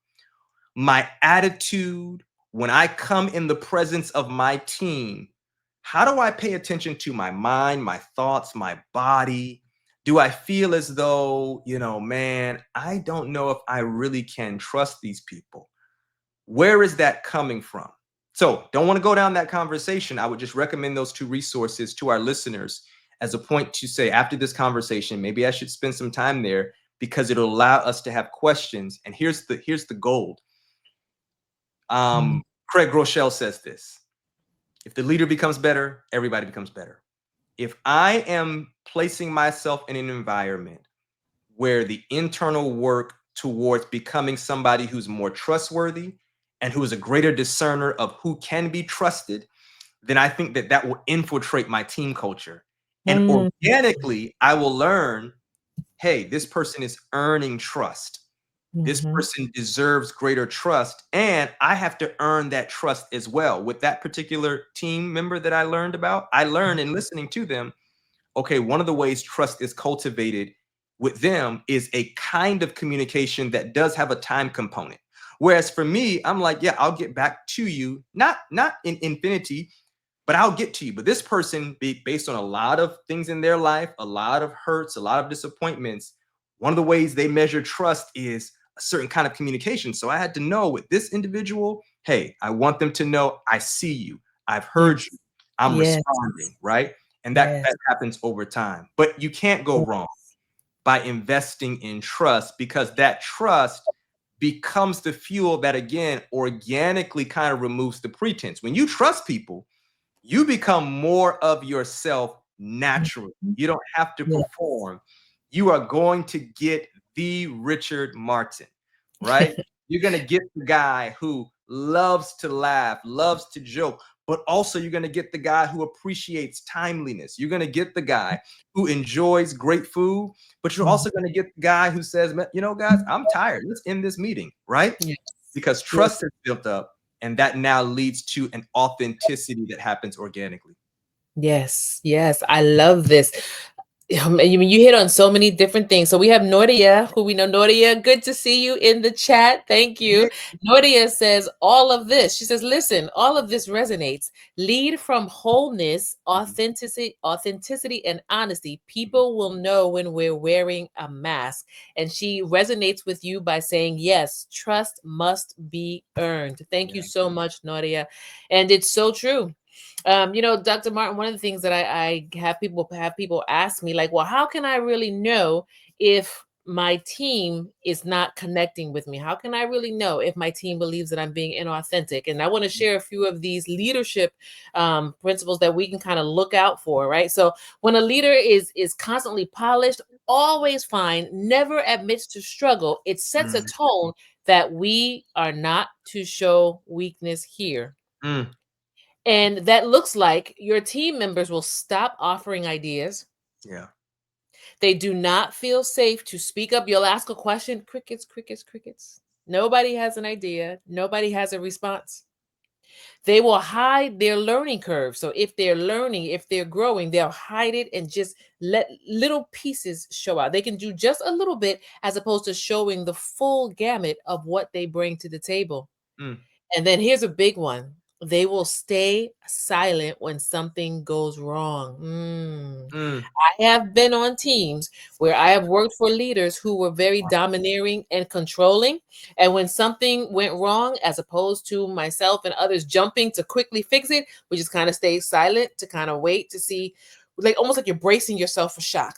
my attitude, when I come in the presence of my team. How do I pay attention to my mind, my thoughts, my body? Do I feel as though, man, I don't know if I really can trust these people? Where is that coming from? So, don't want to go down that conversation. I would just recommend those two resources to our listeners as a point to say, after this conversation, maybe I should spend some time there because it'll allow us to have questions. And here's the gold. Mm, Craig Groeschel says this: if the leader becomes better, everybody becomes better. If I am placing myself in an environment where the internal work towards becoming somebody who's more trustworthy and who is a greater discerner of who can be trusted, then I think that that will infiltrate my team culture. And mm, organically, I will learn, hey, this person is earning trust. This mhm, person deserves greater trust, and I have to earn that trust as well. With that particular team member that I learned about, I learned in listening to them, okay, one of the ways trust is cultivated with them is a kind of communication that does have a time component. Whereas for me, I'm like, yeah, I'll get back to you, not in infinity, but I'll get to you. But this person, based on a lot of things in their life, a lot of hurts, a lot of disappointments, one of the ways they measure trust is a certain kind of communication. So I had to know with this individual, hey, I want them to know I see you, I've heard you, yes, I'm yes, responding, right? And that yes, happens over time. But you can't go yes. wrong by investing in trust, because that trust becomes the fuel that, again, organically kind of removes the pretense. When you trust people, you become more of yourself naturally. Mhm, You don't have to yeah. perform. You are going to get the Richard Martin, right? You're going to get the guy who loves to laugh, loves to joke, but also you're going to get the guy who appreciates timeliness. You're going to get the guy who enjoys great food, but you're Mhm. also going to get the guy who says, guys, I'm tired. Let's end this meeting, right? Yes, Because yes, trust is built up, and that now leads to an authenticity that happens organically. yes, yes. I love this. You mean you hit on so many different things. So we have Nordia, who we know. Nordia, good to see you in the chat. Thank you. Hey. Nordia says all of this. She says, listen, all of this resonates. Lead from wholeness, Mhm, authenticity, and honesty. mhm. People will know when we're wearing a mask. And she resonates with you by saying, yes, trust must be earned. Thank you Yeah. so much, Nordia. And it's so true. Dr. Martin, one of the things that I have people ask me, like, well, how can I really know if my team is not connecting with me? How can I really know if my team believes that I'm being inauthentic? And I want to share a few of these leadership principles that we can kind of look out for, right? So when a leader is constantly polished, always fine, never admits to struggle, it sets a Mm, tone that we are not to show weakness here. mm, And that looks like your team members will stop offering ideas. yeah. They do not feel safe to speak up. You'll ask a question, crickets, crickets, crickets. Nobody has an idea, nobody has a response. They will hide their learning curve. So if they're learning, if they're growing, they'll hide it and just let little pieces show out. They can do just a little bit as opposed to showing the full gamut of what they bring to the table. Mm, And then here's a big one. They will stay silent when something goes wrong. mm, I have been on teams where I have worked for leaders who were very domineering and controlling. And when something went wrong, as opposed to myself and others jumping to quickly fix it, we just kind of stay silent to kind of wait to see, like almost like you're bracing yourself for shock,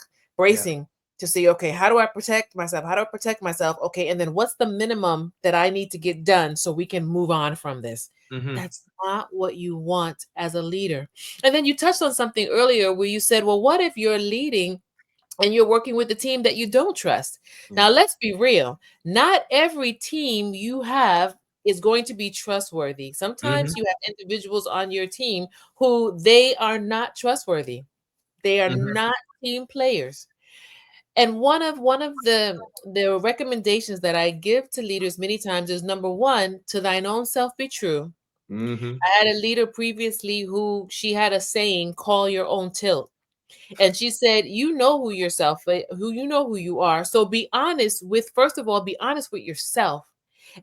yeah. bracing to see, okay, how do I protect myself? How do I protect myself? Okay, and then what's the minimum that I need to get done so we can move on from this? Hmm. That's not what you want as a leader. And then you touched on something earlier where you said, well, what if you're leading and you're working with a team that you don't trust? Now, Yeah. let's be real. Not every team you have is going to be trustworthy. Hmm. Sometimes you have individuals on your team who they are not trustworthy. They are Hmm. not team players. And one of the recommendations that I give to leaders many times is number one, to thine own self be true. Mm-hmm. I had a leader previously who she had a saying, call your own tilt. And she said, you know who yourself, who you know who you are. So be honest with, first of all, be honest with yourself.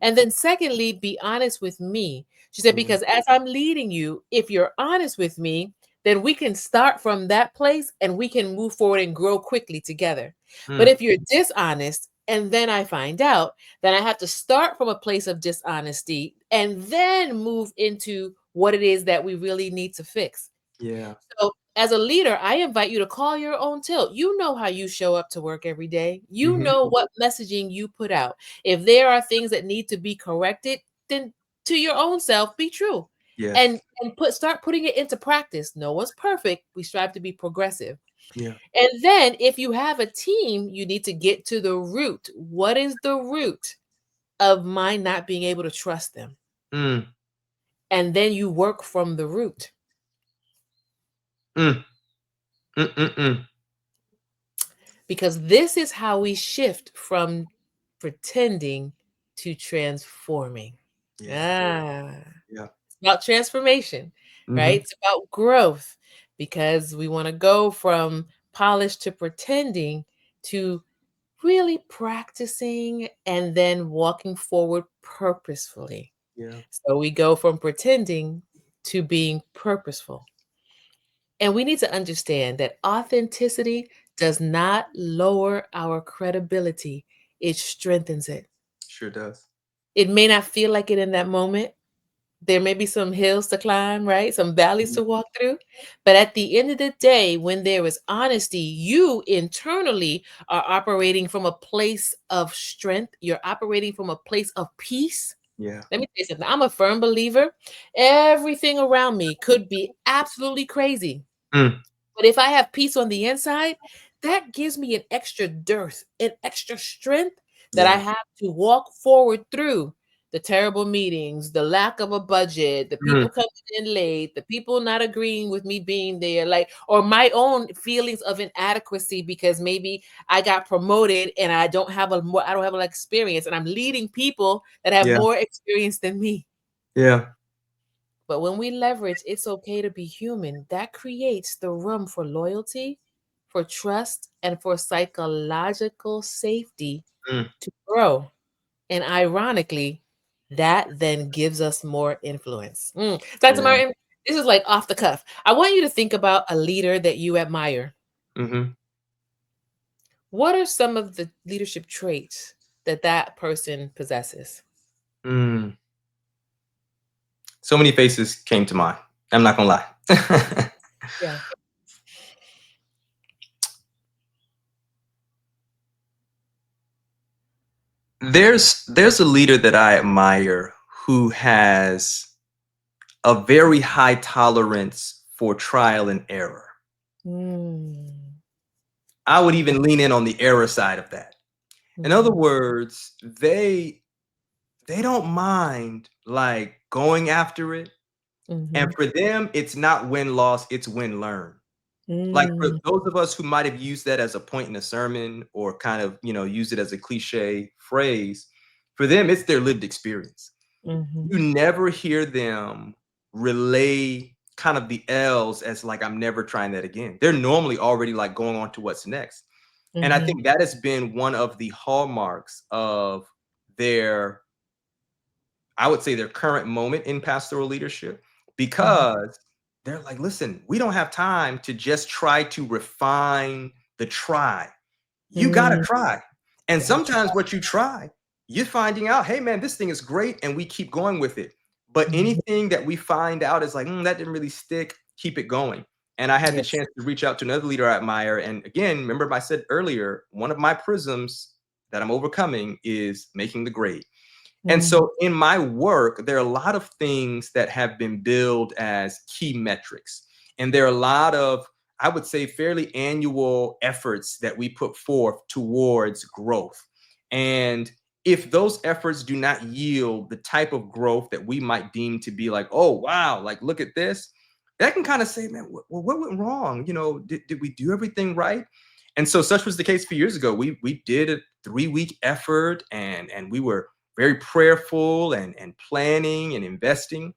And then secondly, be honest with me. She said, Mm, because as I'm leading you, if you're honest with me, then we can start from that place and we can move forward and grow quickly together. But mm, if you're dishonest and then I find out, then I have to start from a place of dishonesty and then move into what it is that we really need to fix. yeah. So, as a leader, I invite you to call your own tilt. You know how you show up to work every day. You Mm-hmm. know what messaging you put out. If there are things that need to be corrected, then to your own self, be true. Yes. And start putting it into practice. No one's perfect. We strive to be progressive. Yeah. And then if you have a team, you need to get to the root. What is the root of my not being able to trust them? Mm, And then you work from the root. mm, mm, mm, mm. Because this is how we shift from pretending to transforming. Yeah. Ah, Yeah. it's about transformation, Mm-hmm. right? It's about growth because we want to go from polished to pretending to really practicing and then walking forward purposefully. Yeah. So we go from pretending to being purposeful. And we need to understand that authenticity does not lower our credibility, it strengthens it. Sure does. It may not feel like it in that moment. There may be some hills to climb, right? Some valleys Mhm. to walk through. But at the end of the day, when there is honesty, you internally are operating from a place of strength. You're operating from a place of peace. Yeah. Let me tell you something. I'm a firm believer. Everything around me could be absolutely crazy. Mm, But if I have peace on the inside, that gives me an extra dearth, an extra strength that I yeah. have to walk forward through the terrible meetings, the lack of a budget, the Mm, people coming in late, the people not agreeing with me being there, like, or my own feelings of inadequacy because maybe I got promoted and I don't have a lot of experience and I'm leading people that have yeah. more experience than me. Yeah. But when we leverage it's okay to be human, that creates the room for loyalty, for trust, and for psychological safety Mm, to grow. And ironically, that then gives us more influence. Dr. yeah. Martin, this is like off the cuff. I want you to think about a leader that you admire. Mm-hmm. What are some of the leadership traits that that person possesses? Mm. So many faces came to mind. I'm not gonna lie. Yeah. There's a leader that I admire who has a very high tolerance for trial and error. Mm. I would even lean in on the error side of that. In other Mhm. words, they don't mind like going after it. And Mhm. for them, it's not win loss, it's win learn. Like for Mm. those of us who might have used that as a point in a sermon or kind of, use it as a cliche phrase, for them, it's their lived experience. Mhm. You never hear them relay kind of the L's as like, I'm never trying that again. They're normally already like going on to what's next. And I Mhm. think that has been one of the hallmarks of their, I would say, their current moment in pastoral leadership, Mhm. because they're like, listen, we don't have time to just try to refine the try. You got to Mm. try. And Gotcha. sometimes what you try, you're finding out, hey, man, this thing is great. And we keep going with it. But Mhm. anything that we find out is like, that didn't really stick, keep it going. And I had the Yes. chance to reach out to another leader I admire. And again, remember I said earlier, one of my prisms that I'm overcoming is making the grade. And Mm. so in my work, there are a lot of things that have been billed as key metrics. And there are a lot of, I would say, fairly annual efforts that we put forth towards growth. And if those efforts do not yield the type of growth that we might deem to be like, oh, wow, like, look at this, that can kind of say, man, what went wrong? Did we do everything right? And so such was the case a few years ago. We did a 3-week effort, and we were very prayerful and planning and investing.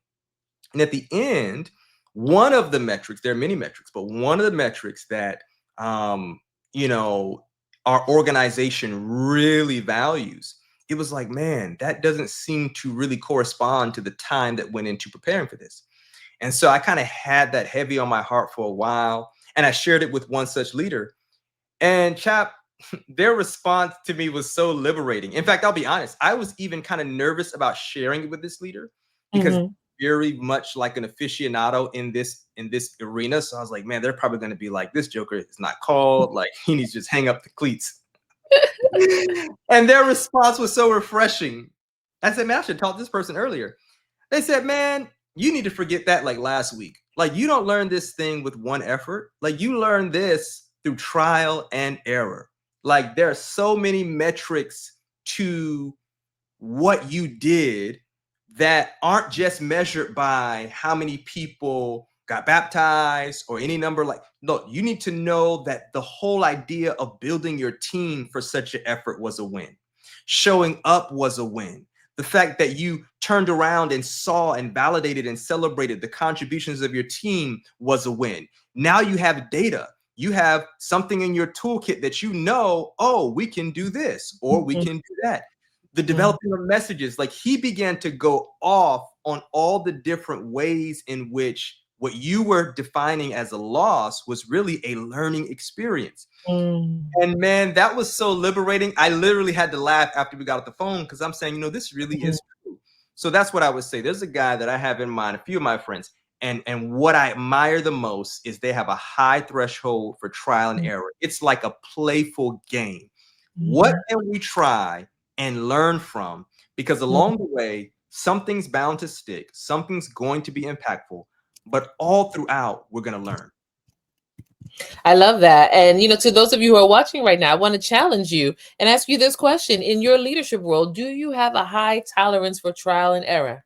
And at the end, one of the metrics, there are many metrics, but one of the metrics that um, you know, our organization really values, it was like, man, that doesn't seem to really correspond to the time that went into preparing for this. And so I kind of had that heavy on my heart for a while. And I shared it with one such leader. And Chap, their response to me was so liberating. In fact, I'll be honest, I was even kind of nervous about sharing it with this leader because Mhm. very much like an aficionado in this arena. So I was like, man, they're probably going to be like, this Joker is not called. Like he needs to just hang up the cleats. And their response was so refreshing. I said, man, I should talk to this person earlier. They said, man, you need to forget that like last week. Like you don't learn this thing with one effort. Like you learn this through trial and error. Like there are so many metrics to what you did that aren't just measured by how many people got baptized or any number. Like no, you need to know that the whole idea of building your team for such an effort was a win. Showing up was a win. The fact that you turned around and saw and validated and celebrated the contributions of your team was a win. Now you have data. You have something in your toolkit that you know, oh, we can do this or we Mhm. can do that. The Mhm. developing of messages, like he began to go off on all the different ways in which what you were defining as a loss was really a learning experience. Mm. And man, that was so liberating. I literally had to laugh after we got off the phone because I'm saying, this really Mhm. is true. So that's what I would say. There's a guy that I have in mind, a few of my friends, and what I admire the most is they have a high threshold for trial and error. It's like a playful game. What Mhm. can we try and learn from? Because Mhm. along the way, something's bound to stick, something's going to be impactful, but all throughout, we're going to learn. I love that. And, to those of you who are watching right now, I want to challenge you and ask you this question. In your leadership role, do you have a high tolerance for trial and error?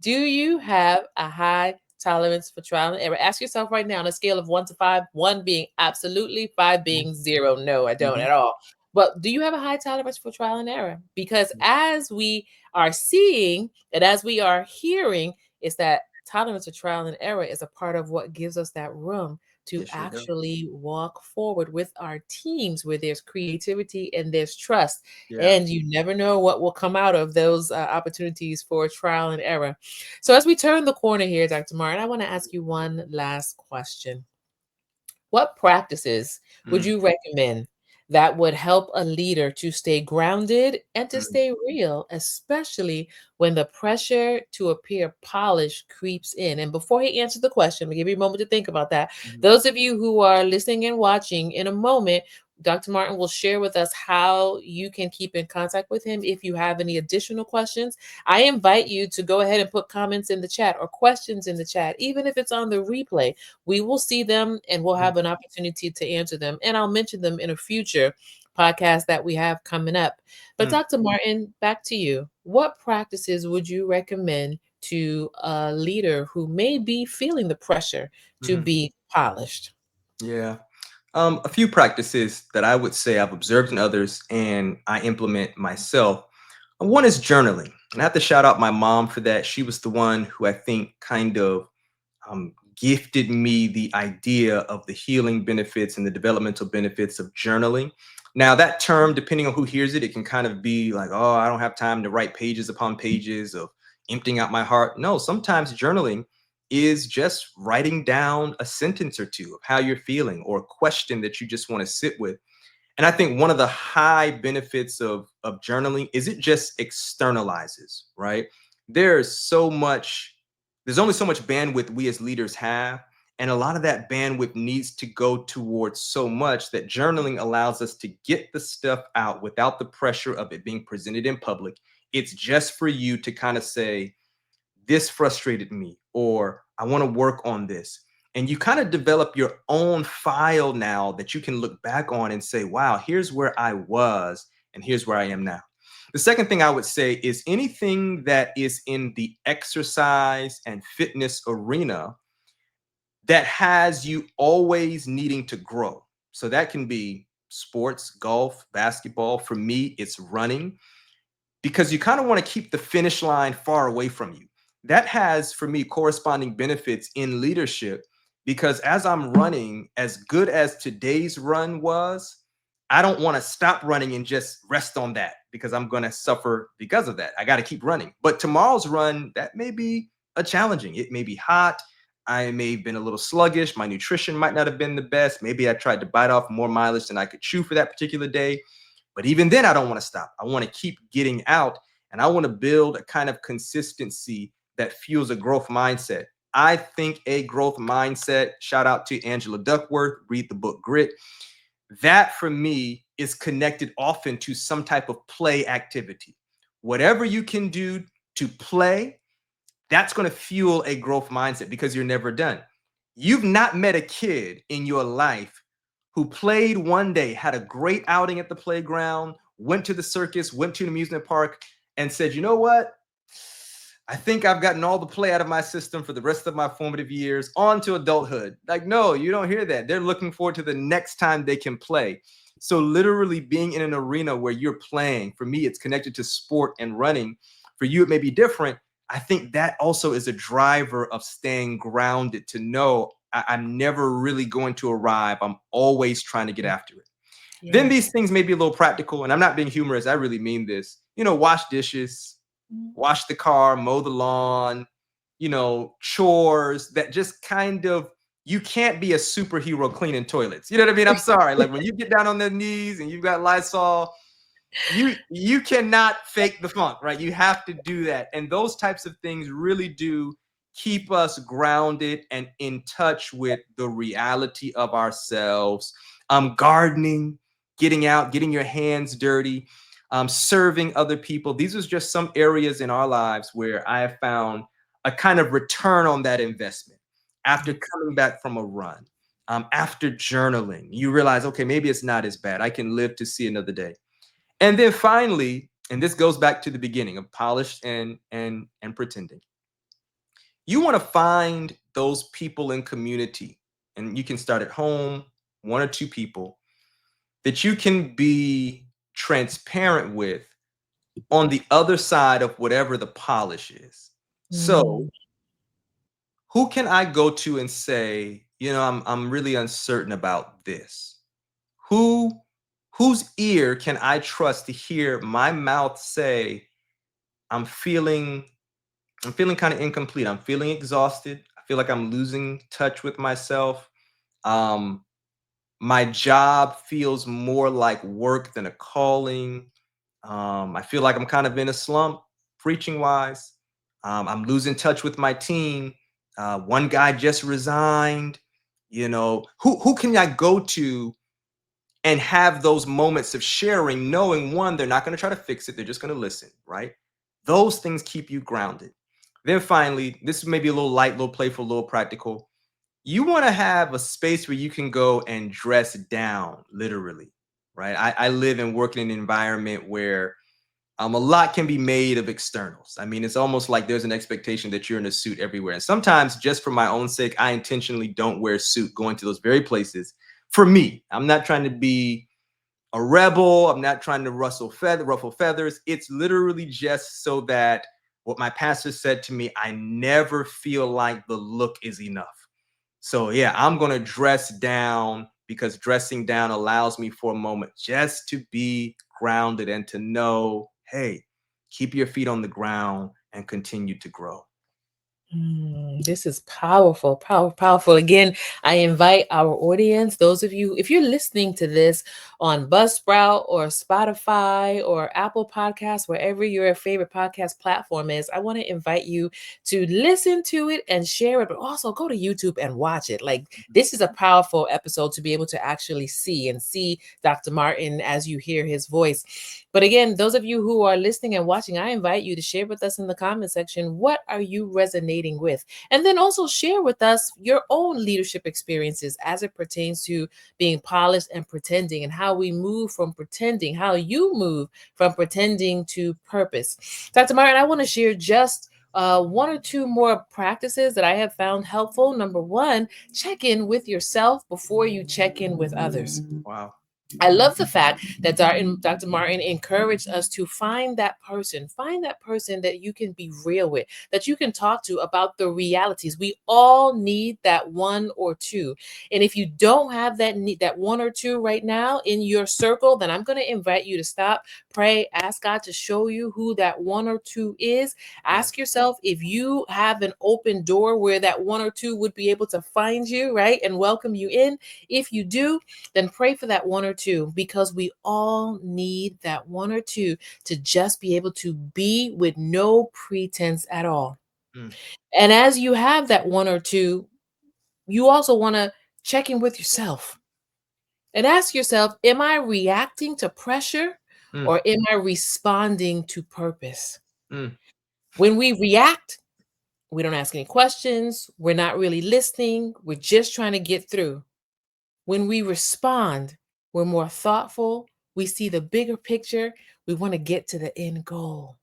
Do you have a high tolerance for trial and error? Ask yourself right now on a scale of 1 to 5, 1 being absolutely, 5 being 0. No, I don't Mhm. at all. But do you have a high tolerance for trial and error? Because as we are seeing and as we are hearing, is that tolerance for trial and error is a part of what gives us that room to It sure does. actually walk forward with our teams where there's creativity and there's trust. Yeah. And you never know what will come out of those opportunities for trial and error. So, as we turn the corner here, Dr. Martin, I want to ask you one last question. What practices would Mm, you recommend that would help a leader to stay grounded and to mm, stay real, especially when the pressure to appear polished creeps in? And before he answers the question, we'll give you a moment to think about that. mhm, Those of you who are listening and watching, in a moment, Dr. Martin will share with us how you can keep in contact with him if you have any additional questions. I invite you to go ahead and put comments in the chat or questions in the chat, even if it's on the replay. We will see them and we'll mhm, have an opportunity to answer them. And I'll mention them in a future podcast that we have coming up. But mm, Dr. Martin, back to you. What practices would you recommend to a leader who may be feeling the pressure to mhm. be polished? Yeah. A few practices that I would say I've observed in others and I implement myself. One is journaling. And I have to shout out my mom for that. She was the one who I think kind of gifted me the idea of the healing benefits and the developmental benefits of journaling. Now, that term, depending on who hears it, it can kind of be like, oh, I don't have time to write pages upon pages of emptying out my heart. No, sometimes journaling is just writing down a sentence or two of how you're feeling or a question that you just want to sit with. And I think one of the high benefits of journaling is it just externalizes, right? There's so much, there's only so much bandwidth we as leaders have. And a lot of that bandwidth needs to go towards so much that journaling allows us to get the stuff out without the pressure of it being presented in public. It's just for you to kind of say, this frustrated me, or I want to work on this. And you kind of develop your own file now that you can look back on and say, wow, here's where I was and here's where I am now. The second thing I would say is anything that is in the exercise and fitness arena that has you always needing to grow. So that can be sports, golf, basketball. For me, it's running because you kind of want to keep the finish line far away from you. That has, for me, corresponding benefits in leadership because as I'm running, as good as today's run was, I don't want to stop running and just rest on that because I'm going to suffer because of that. I got to keep running. But tomorrow's run, that may be a challenging. It may be hot. I may have been a little sluggish. My nutrition might not have been the best. Maybe I tried to bite off more mileage than I could chew for that particular day. But even then, I don't want to stop. I want to keep getting out and I want to build a kind of consistency that fuels a growth mindset. I think a growth mindset, shout out to Angela Duckworth, read the book Grit. That for me is connected often to some type of play activity. Whatever you can do to play, that's going to fuel a growth mindset because you're never done. You've not met a kid in your life who played one day, had a great outing at the playground, went to the circus, went to an amusement park, and said, you know what? I think I've gotten all the play out of my system for the rest of my formative years on to adulthood. Like, no, you don't hear that. They're looking forward to the next time they can play. So, literally being in an arena where you're playing, for me, it's connected to sport and running. For you, it may be different. I think that also is a driver of staying grounded to know I'm never really going to arrive. I'm always trying to get after it. Then Yes. these things may be a little practical, and I'm not being humorous. I really mean this. Wash dishes, wash the car, mow the lawn, chores that just kind of, you can't be a superhero cleaning toilets. You know what I mean? I'm sorry. Like when you get down on the knees and you've got Lysol, you cannot fake the funk, right? You have to do that. And those types of things really do keep us grounded and in touch with the reality of ourselves. Gardening, getting out, getting your hands dirty, serving other people. These are just some areas in our lives where I have found a kind of return on that investment after coming back from a run. After journaling, you realize, okay, maybe it's not as bad. I can live to see another day. And then finally, and this goes back to the beginning of polished and pretending. You want to find those people in community, and you can start at home, one or two people that you can be transparent with on the other side of whatever the polish is. So, Mm. who can I go to and say, I'm really uncertain about this? Who whose ear can I trust to hear my mouth say, I'm feeling I'm feeling kind of incomplete. I'm feeling exhausted. I feel like I'm losing touch with myself. Um, my job feels more like work than a calling. I feel like I'm kind of in a slump, preaching wise. I'm losing touch with my team. One guy just resigned. Who can I go to and have those moments of sharing, knowing one, they're not going to try to fix it, they're just going to listen, right? Those things keep you grounded. Then finally, this may be a little light, a little playful, a little practical. You want to have a space where you can go and dress down, literally, right? I live and work in an environment where a lot can be made of externals. I mean, it's almost like there's an expectation that you're in a suit everywhere. And sometimes, just for my own sake, I intentionally don't wear a suit going to those very places. For me, I'm not trying to be a rebel. I'm not trying to ruffle feathers. It's literally just so that what my pastor said to me, I never feel like the look is enough. So yeah, I'm going to dress down because dressing down allows me for a moment just to be grounded and to know, hey, keep your feet on the ground and continue to grow. This is powerful, powerful, powerful. Again, I invite our audience, those of you, if you're listening to this on Buzzsprout or Spotify or Apple Podcasts, wherever your favorite podcast platform is, I want to invite you to listen to it and share it, but also go to YouTube and watch it. Like, this is a powerful episode to be able to actually see Dr. Martin as you hear his voice. But again, those of you who are listening and watching, I invite you to share with us in the comment section, what are you resonating with? And then also share with us your own leadership experiences as it pertains to being polished and pretending, and how we move from pretending, how you move from pretending to purpose. Dr. Martin, I want to share just one or two more practices that I have found helpful. Number one, check in with yourself before you check in with others. Wow. I love the fact that Dr. Martin encouraged us to find that person that you can be real with, that you can talk to about the realities. We all need that one or two. And if you don't have that need, that one or two right now in your circle, then I'm going to invite you to stop, pray, ask God to show you who that one or two is. Yeah. Ask yourself if you have an open door where that one or two would be able to find you, right? And welcome you in. If you do, then pray for that one or two, because we all need that one or two to just be able to be with no pretense at all. Mm, And as you have that one or two, you also want to check in with yourself and ask yourself, am I reacting to pressure mm, or am I responding to purpose? mm. When we react, we don't ask any questions. We're not really listening. We're just trying to get through. When we respond, we're more thoughtful. We see the bigger picture. We want to get to the end goal.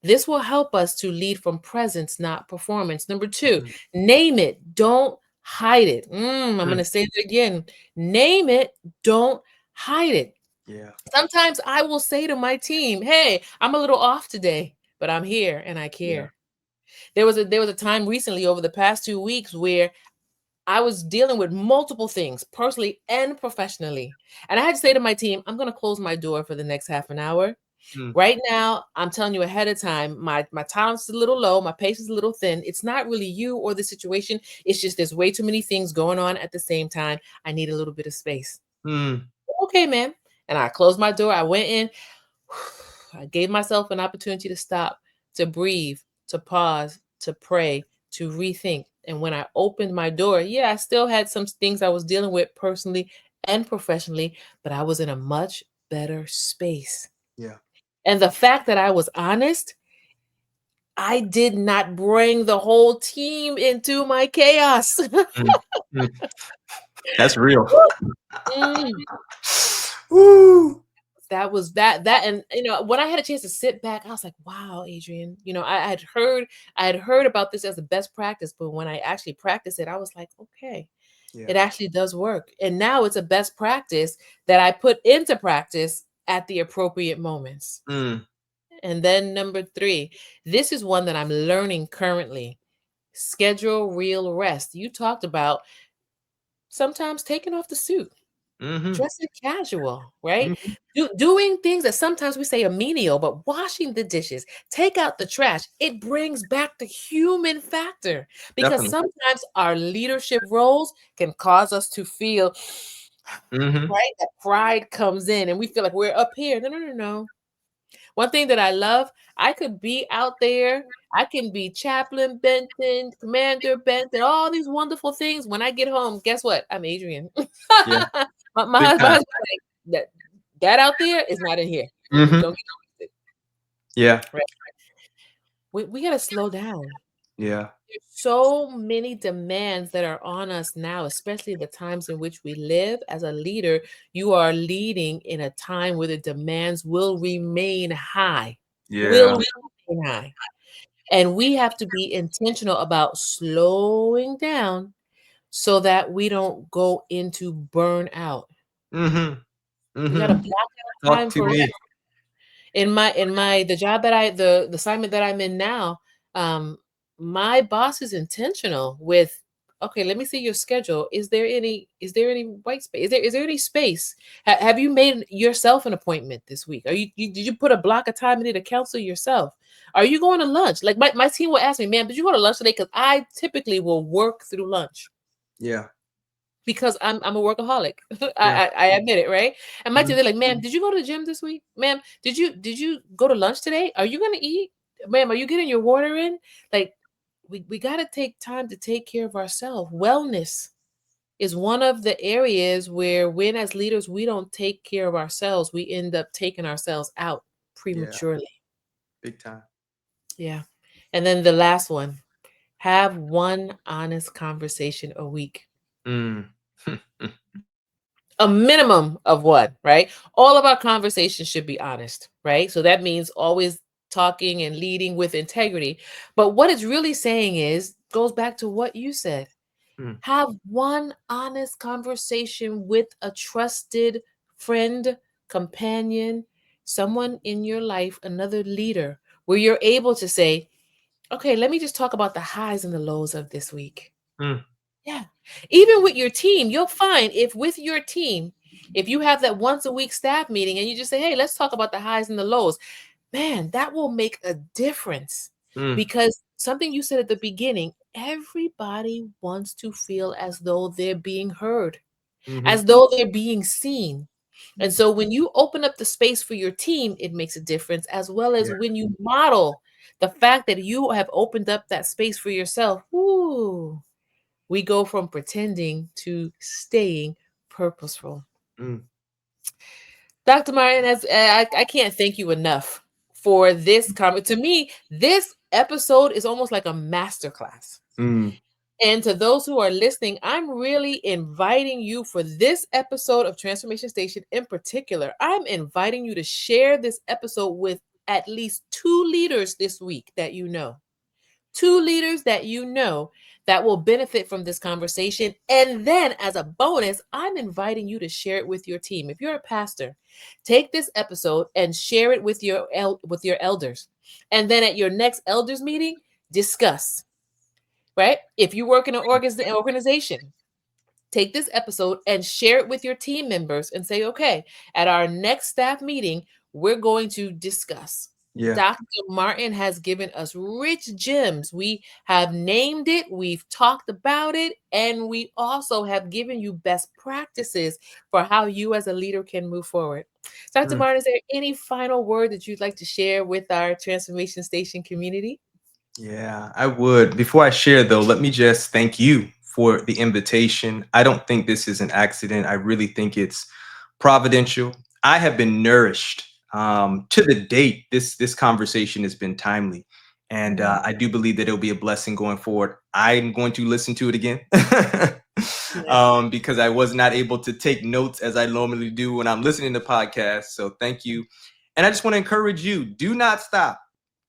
This will help us to lead from presence, not performance. Number two, Mm, name it. Don't hide it. I'm going mm. to say it again. Name it. Don't hide it. Yeah. Sometimes I will say to my team, hey, I'm a little off today, but I'm here and I Yeah. care. There was a time recently over the past 2 weeks where I was dealing with multiple things, personally and professionally. And I had to say to my team, I'm going to close my door for the next half an hour. Mm, Right now, I'm telling you ahead of time, my tolerance is a little low, my patience is a little thin. It's not really you or the situation. It's just there's way too many things going on at the same time. I need a little bit of space. mm. Okay, man. And I closed my door. I went in. I gave myself an opportunity to stop, to breathe, to pause, to pray, to rethink. And when I opened my door, yeah, I still had some things I was dealing with personally and professionally, but I was in a much better space. Yeah. And the fact that I was honest, I did not bring the whole team into my chaos. Mm, mm. That's real. Mm. Woo. That and when I had a chance to sit back, I was like, wow, Adrienne, I had heard about this as a best practice, but when I actually practiced it, I was like, okay, Yeah. it actually does work. And now it's a best practice that I put into practice at the appropriate moments. Mm, And then number three, this is one that I'm learning currently. Schedule real rest. You talked about sometimes taking off the suit, mm-hmm. dressing casual, right? Mm-hmm. Doing things that sometimes we say are menial, but washing the dishes, take out the trash, it brings back the human factor, because Definitely. sometimes our leadership roles can cause us to feel, Mm-hmm. right? That pride comes in and we feel like we're up here. No, no, no, no. One thing that I love, I could be out there. I can be Chaplain Benton, Commander Benton, all these wonderful things. When I get home, guess what? I'm Adrienne. Yeah. My Big time. husband, like, that out there is not in here. Mm-hmm. Don't get it. Yeah. Right. We got to slow down. Yeah. There's so many demands that are on us now, especially the times in which we live. As a leader, you are leading in a time where the demands will remain high. Yeah. Will remain high. And we have to be intentional about slowing down so that we don't go into burnout. Mm-hmm. We got to Mm-hmm. block out Talk time to for me. rest. In my the job that the assignment that I'm in now, um, my boss is intentional with, okay, let me see your schedule. Is there any white space? Is there any space? Have you made yourself an appointment this week? Did you put a block of time in it to counsel yourself? Are you going to lunch? Like my team will ask me, man, did you go to lunch today? Because I typically will work through lunch Yeah. because I'm a workaholic. Yeah. I admit it, right? And my team, Mm-hmm. they're like, ma'am, did you go to the gym this week? Ma'am, did you go to lunch today? Are you gonna eat? Ma'am, are you getting your water in? Like, we gotta take time to take care of ourselves. Wellness is one of the areas where when as leaders we don't take care of ourselves, we end up taking ourselves out Yeah. prematurely. Big time. Yeah. And then the last one, have one honest conversation a week. Mm. A minimum of one, right? All of our conversations should be honest, right? So that means always talking and leading with integrity. But what it's really saying is, goes back to what you said. Mm. Have one honest conversation with a trusted friend, companion, someone in your life, another leader, where you're able to say, okay, let me just talk about the highs and the lows of this week. Mm, Yeah. Even with your team, you'll find if with your team, if you have that once a week staff meeting and you just say, hey, let's talk about the highs and the lows, man, that will make a difference. mm, Because something you said at the beginning, everybody wants to feel as though they're being heard, mhm. as though they're being seen. And so when you open up the space for your team, it makes a difference, as well as Yeah. when you model the fact that you have opened up that space for yourself. Ooh, we go from pretending to staying purposeful. Mm, Dr. Martin, I can't thank you enough for this comment. To me, this episode is almost like a masterclass. mm, And to those who are listening, I'm really inviting you for this episode of Transformation Station in particular. I'm inviting you to share this episode with at least two leaders this week that you know. Two leaders that you know that will benefit from this conversation. And then, as a bonus, I'm inviting you to share it with your team. If you're a pastor, take this episode and share it with your elders. And then at your next elders meeting, discuss, right? If you work in an organization, take this episode and share it with your team members and say, okay, at our next staff meeting, we're going to discuss. yeah. Dr. Martin has given us rich gems. We have named it, we've talked about it, and we also have given you best practices for how you as a leader can move forward. Dr. Mm. Martin, is there any final word that you'd like to share with our Transformation Station community? Yeah, I would. Before I share, though, let me just thank you for the invitation. I don't think this is an accident. I really think it's providential. I have been nourished to the date. This conversation has been timely, and Mm, I do believe that it'll be a blessing going forward. I'm going to listen to it again yes. because I was not able to take notes as I normally do when I'm listening to podcasts. So thank you, and I just want to encourage you: do not stop.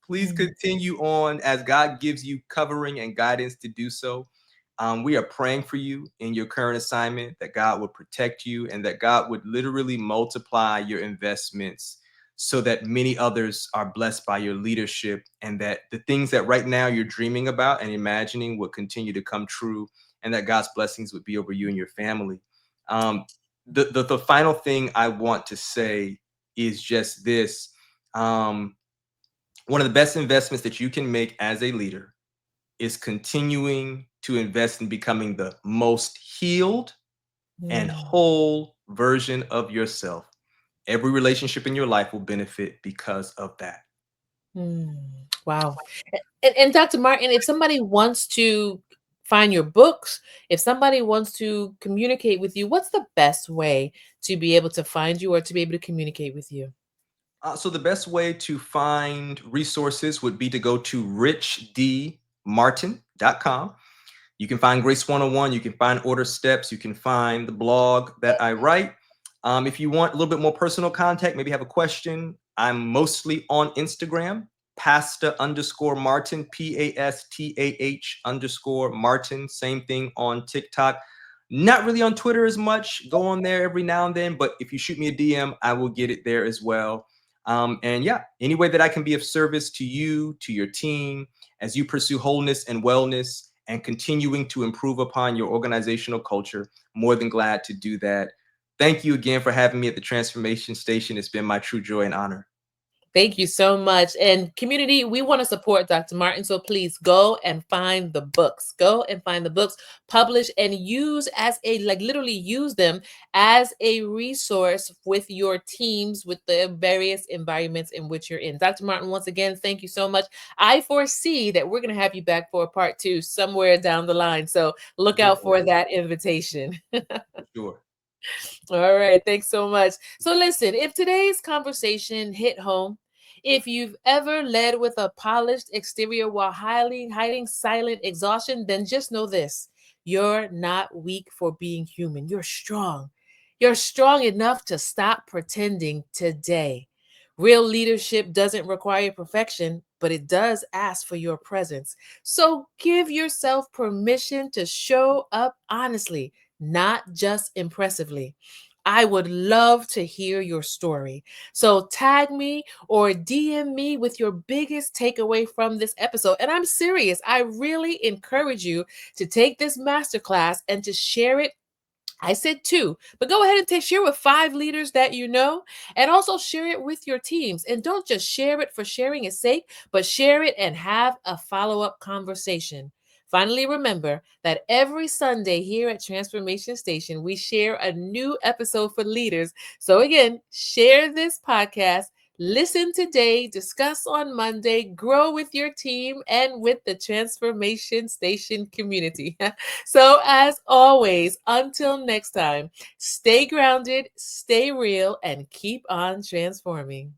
Please Mm, continue on as God gives you covering and guidance to do so. We are praying for you in your current assignment, that God would protect you and that God would literally multiply your investments so that many others are blessed by your leadership, and that the things that right now you're dreaming about and imagining would continue to come true, and that God's blessings would be over you and your family. Um, the final thing I want to say is just this. Um, One of the best investments that you can make as a leader is continuing to invest in becoming the most healed and mm. whole version of yourself. Every relationship in your life will benefit because of that. Mm, wow. And Dr. Martin, if somebody wants to find your books, if somebody wants to communicate with you, what's the best way to be able to find you or to be able to communicate with you? So the best way to find resources would be to go to richdmartin.com. You can find Grace 101. You can find Order Steps. You can find the blog that I write. If you want a little bit more personal contact, maybe have a question, I'm mostly on Instagram, Pasta_Martin, PASTAH_Martin. Same thing on TikTok. Not really on Twitter as much. Go on there every now and then, but if you shoot me a DM, I will get it there as well. And yeah, any way that I can be of service to you, to your team, as you pursue wholeness and wellness and continuing to improve upon your organizational culture, more than glad to do that. Thank you again for having me at the Transformation Station. It's been my true joy and honor. Thank you so much. And community, we want to support Dr. Martin. So please go and find the books. Go and find the books, publish and use as a, like literally use them as a resource with your teams, with the various environments in which you're in. Dr. Martin, once again, thank you so much. I foresee that we're going to have you back for a part two somewhere down the line. So look out for that invitation. For sure. All right. Thanks so much. So, listen, if today's conversation hit home, if you've ever led with a polished exterior while hiding silent exhaustion, then just know this: you're not weak for being human. You're strong. You're strong enough to stop pretending today. Real leadership doesn't require perfection, but it does ask for your presence. So give yourself permission to show up honestly, not just impressively. I would love to hear your story. So tag me or DM me with your biggest takeaway from this episode. And I'm serious, I really encourage you to take this masterclass and to share it. I said 2, but go ahead and share with 5 leaders that you know, and also share it with your teams. And don't just share it for sharing its sake, but share it and have a follow-up conversation. Finally, remember that every Sunday here at Transformation Station, we share a new episode for leaders. So again, share this podcast. Listen today, discuss on Monday, grow with your team and with the Transformation Station community. So, as always, until next time, stay grounded, stay real, and keep on transforming.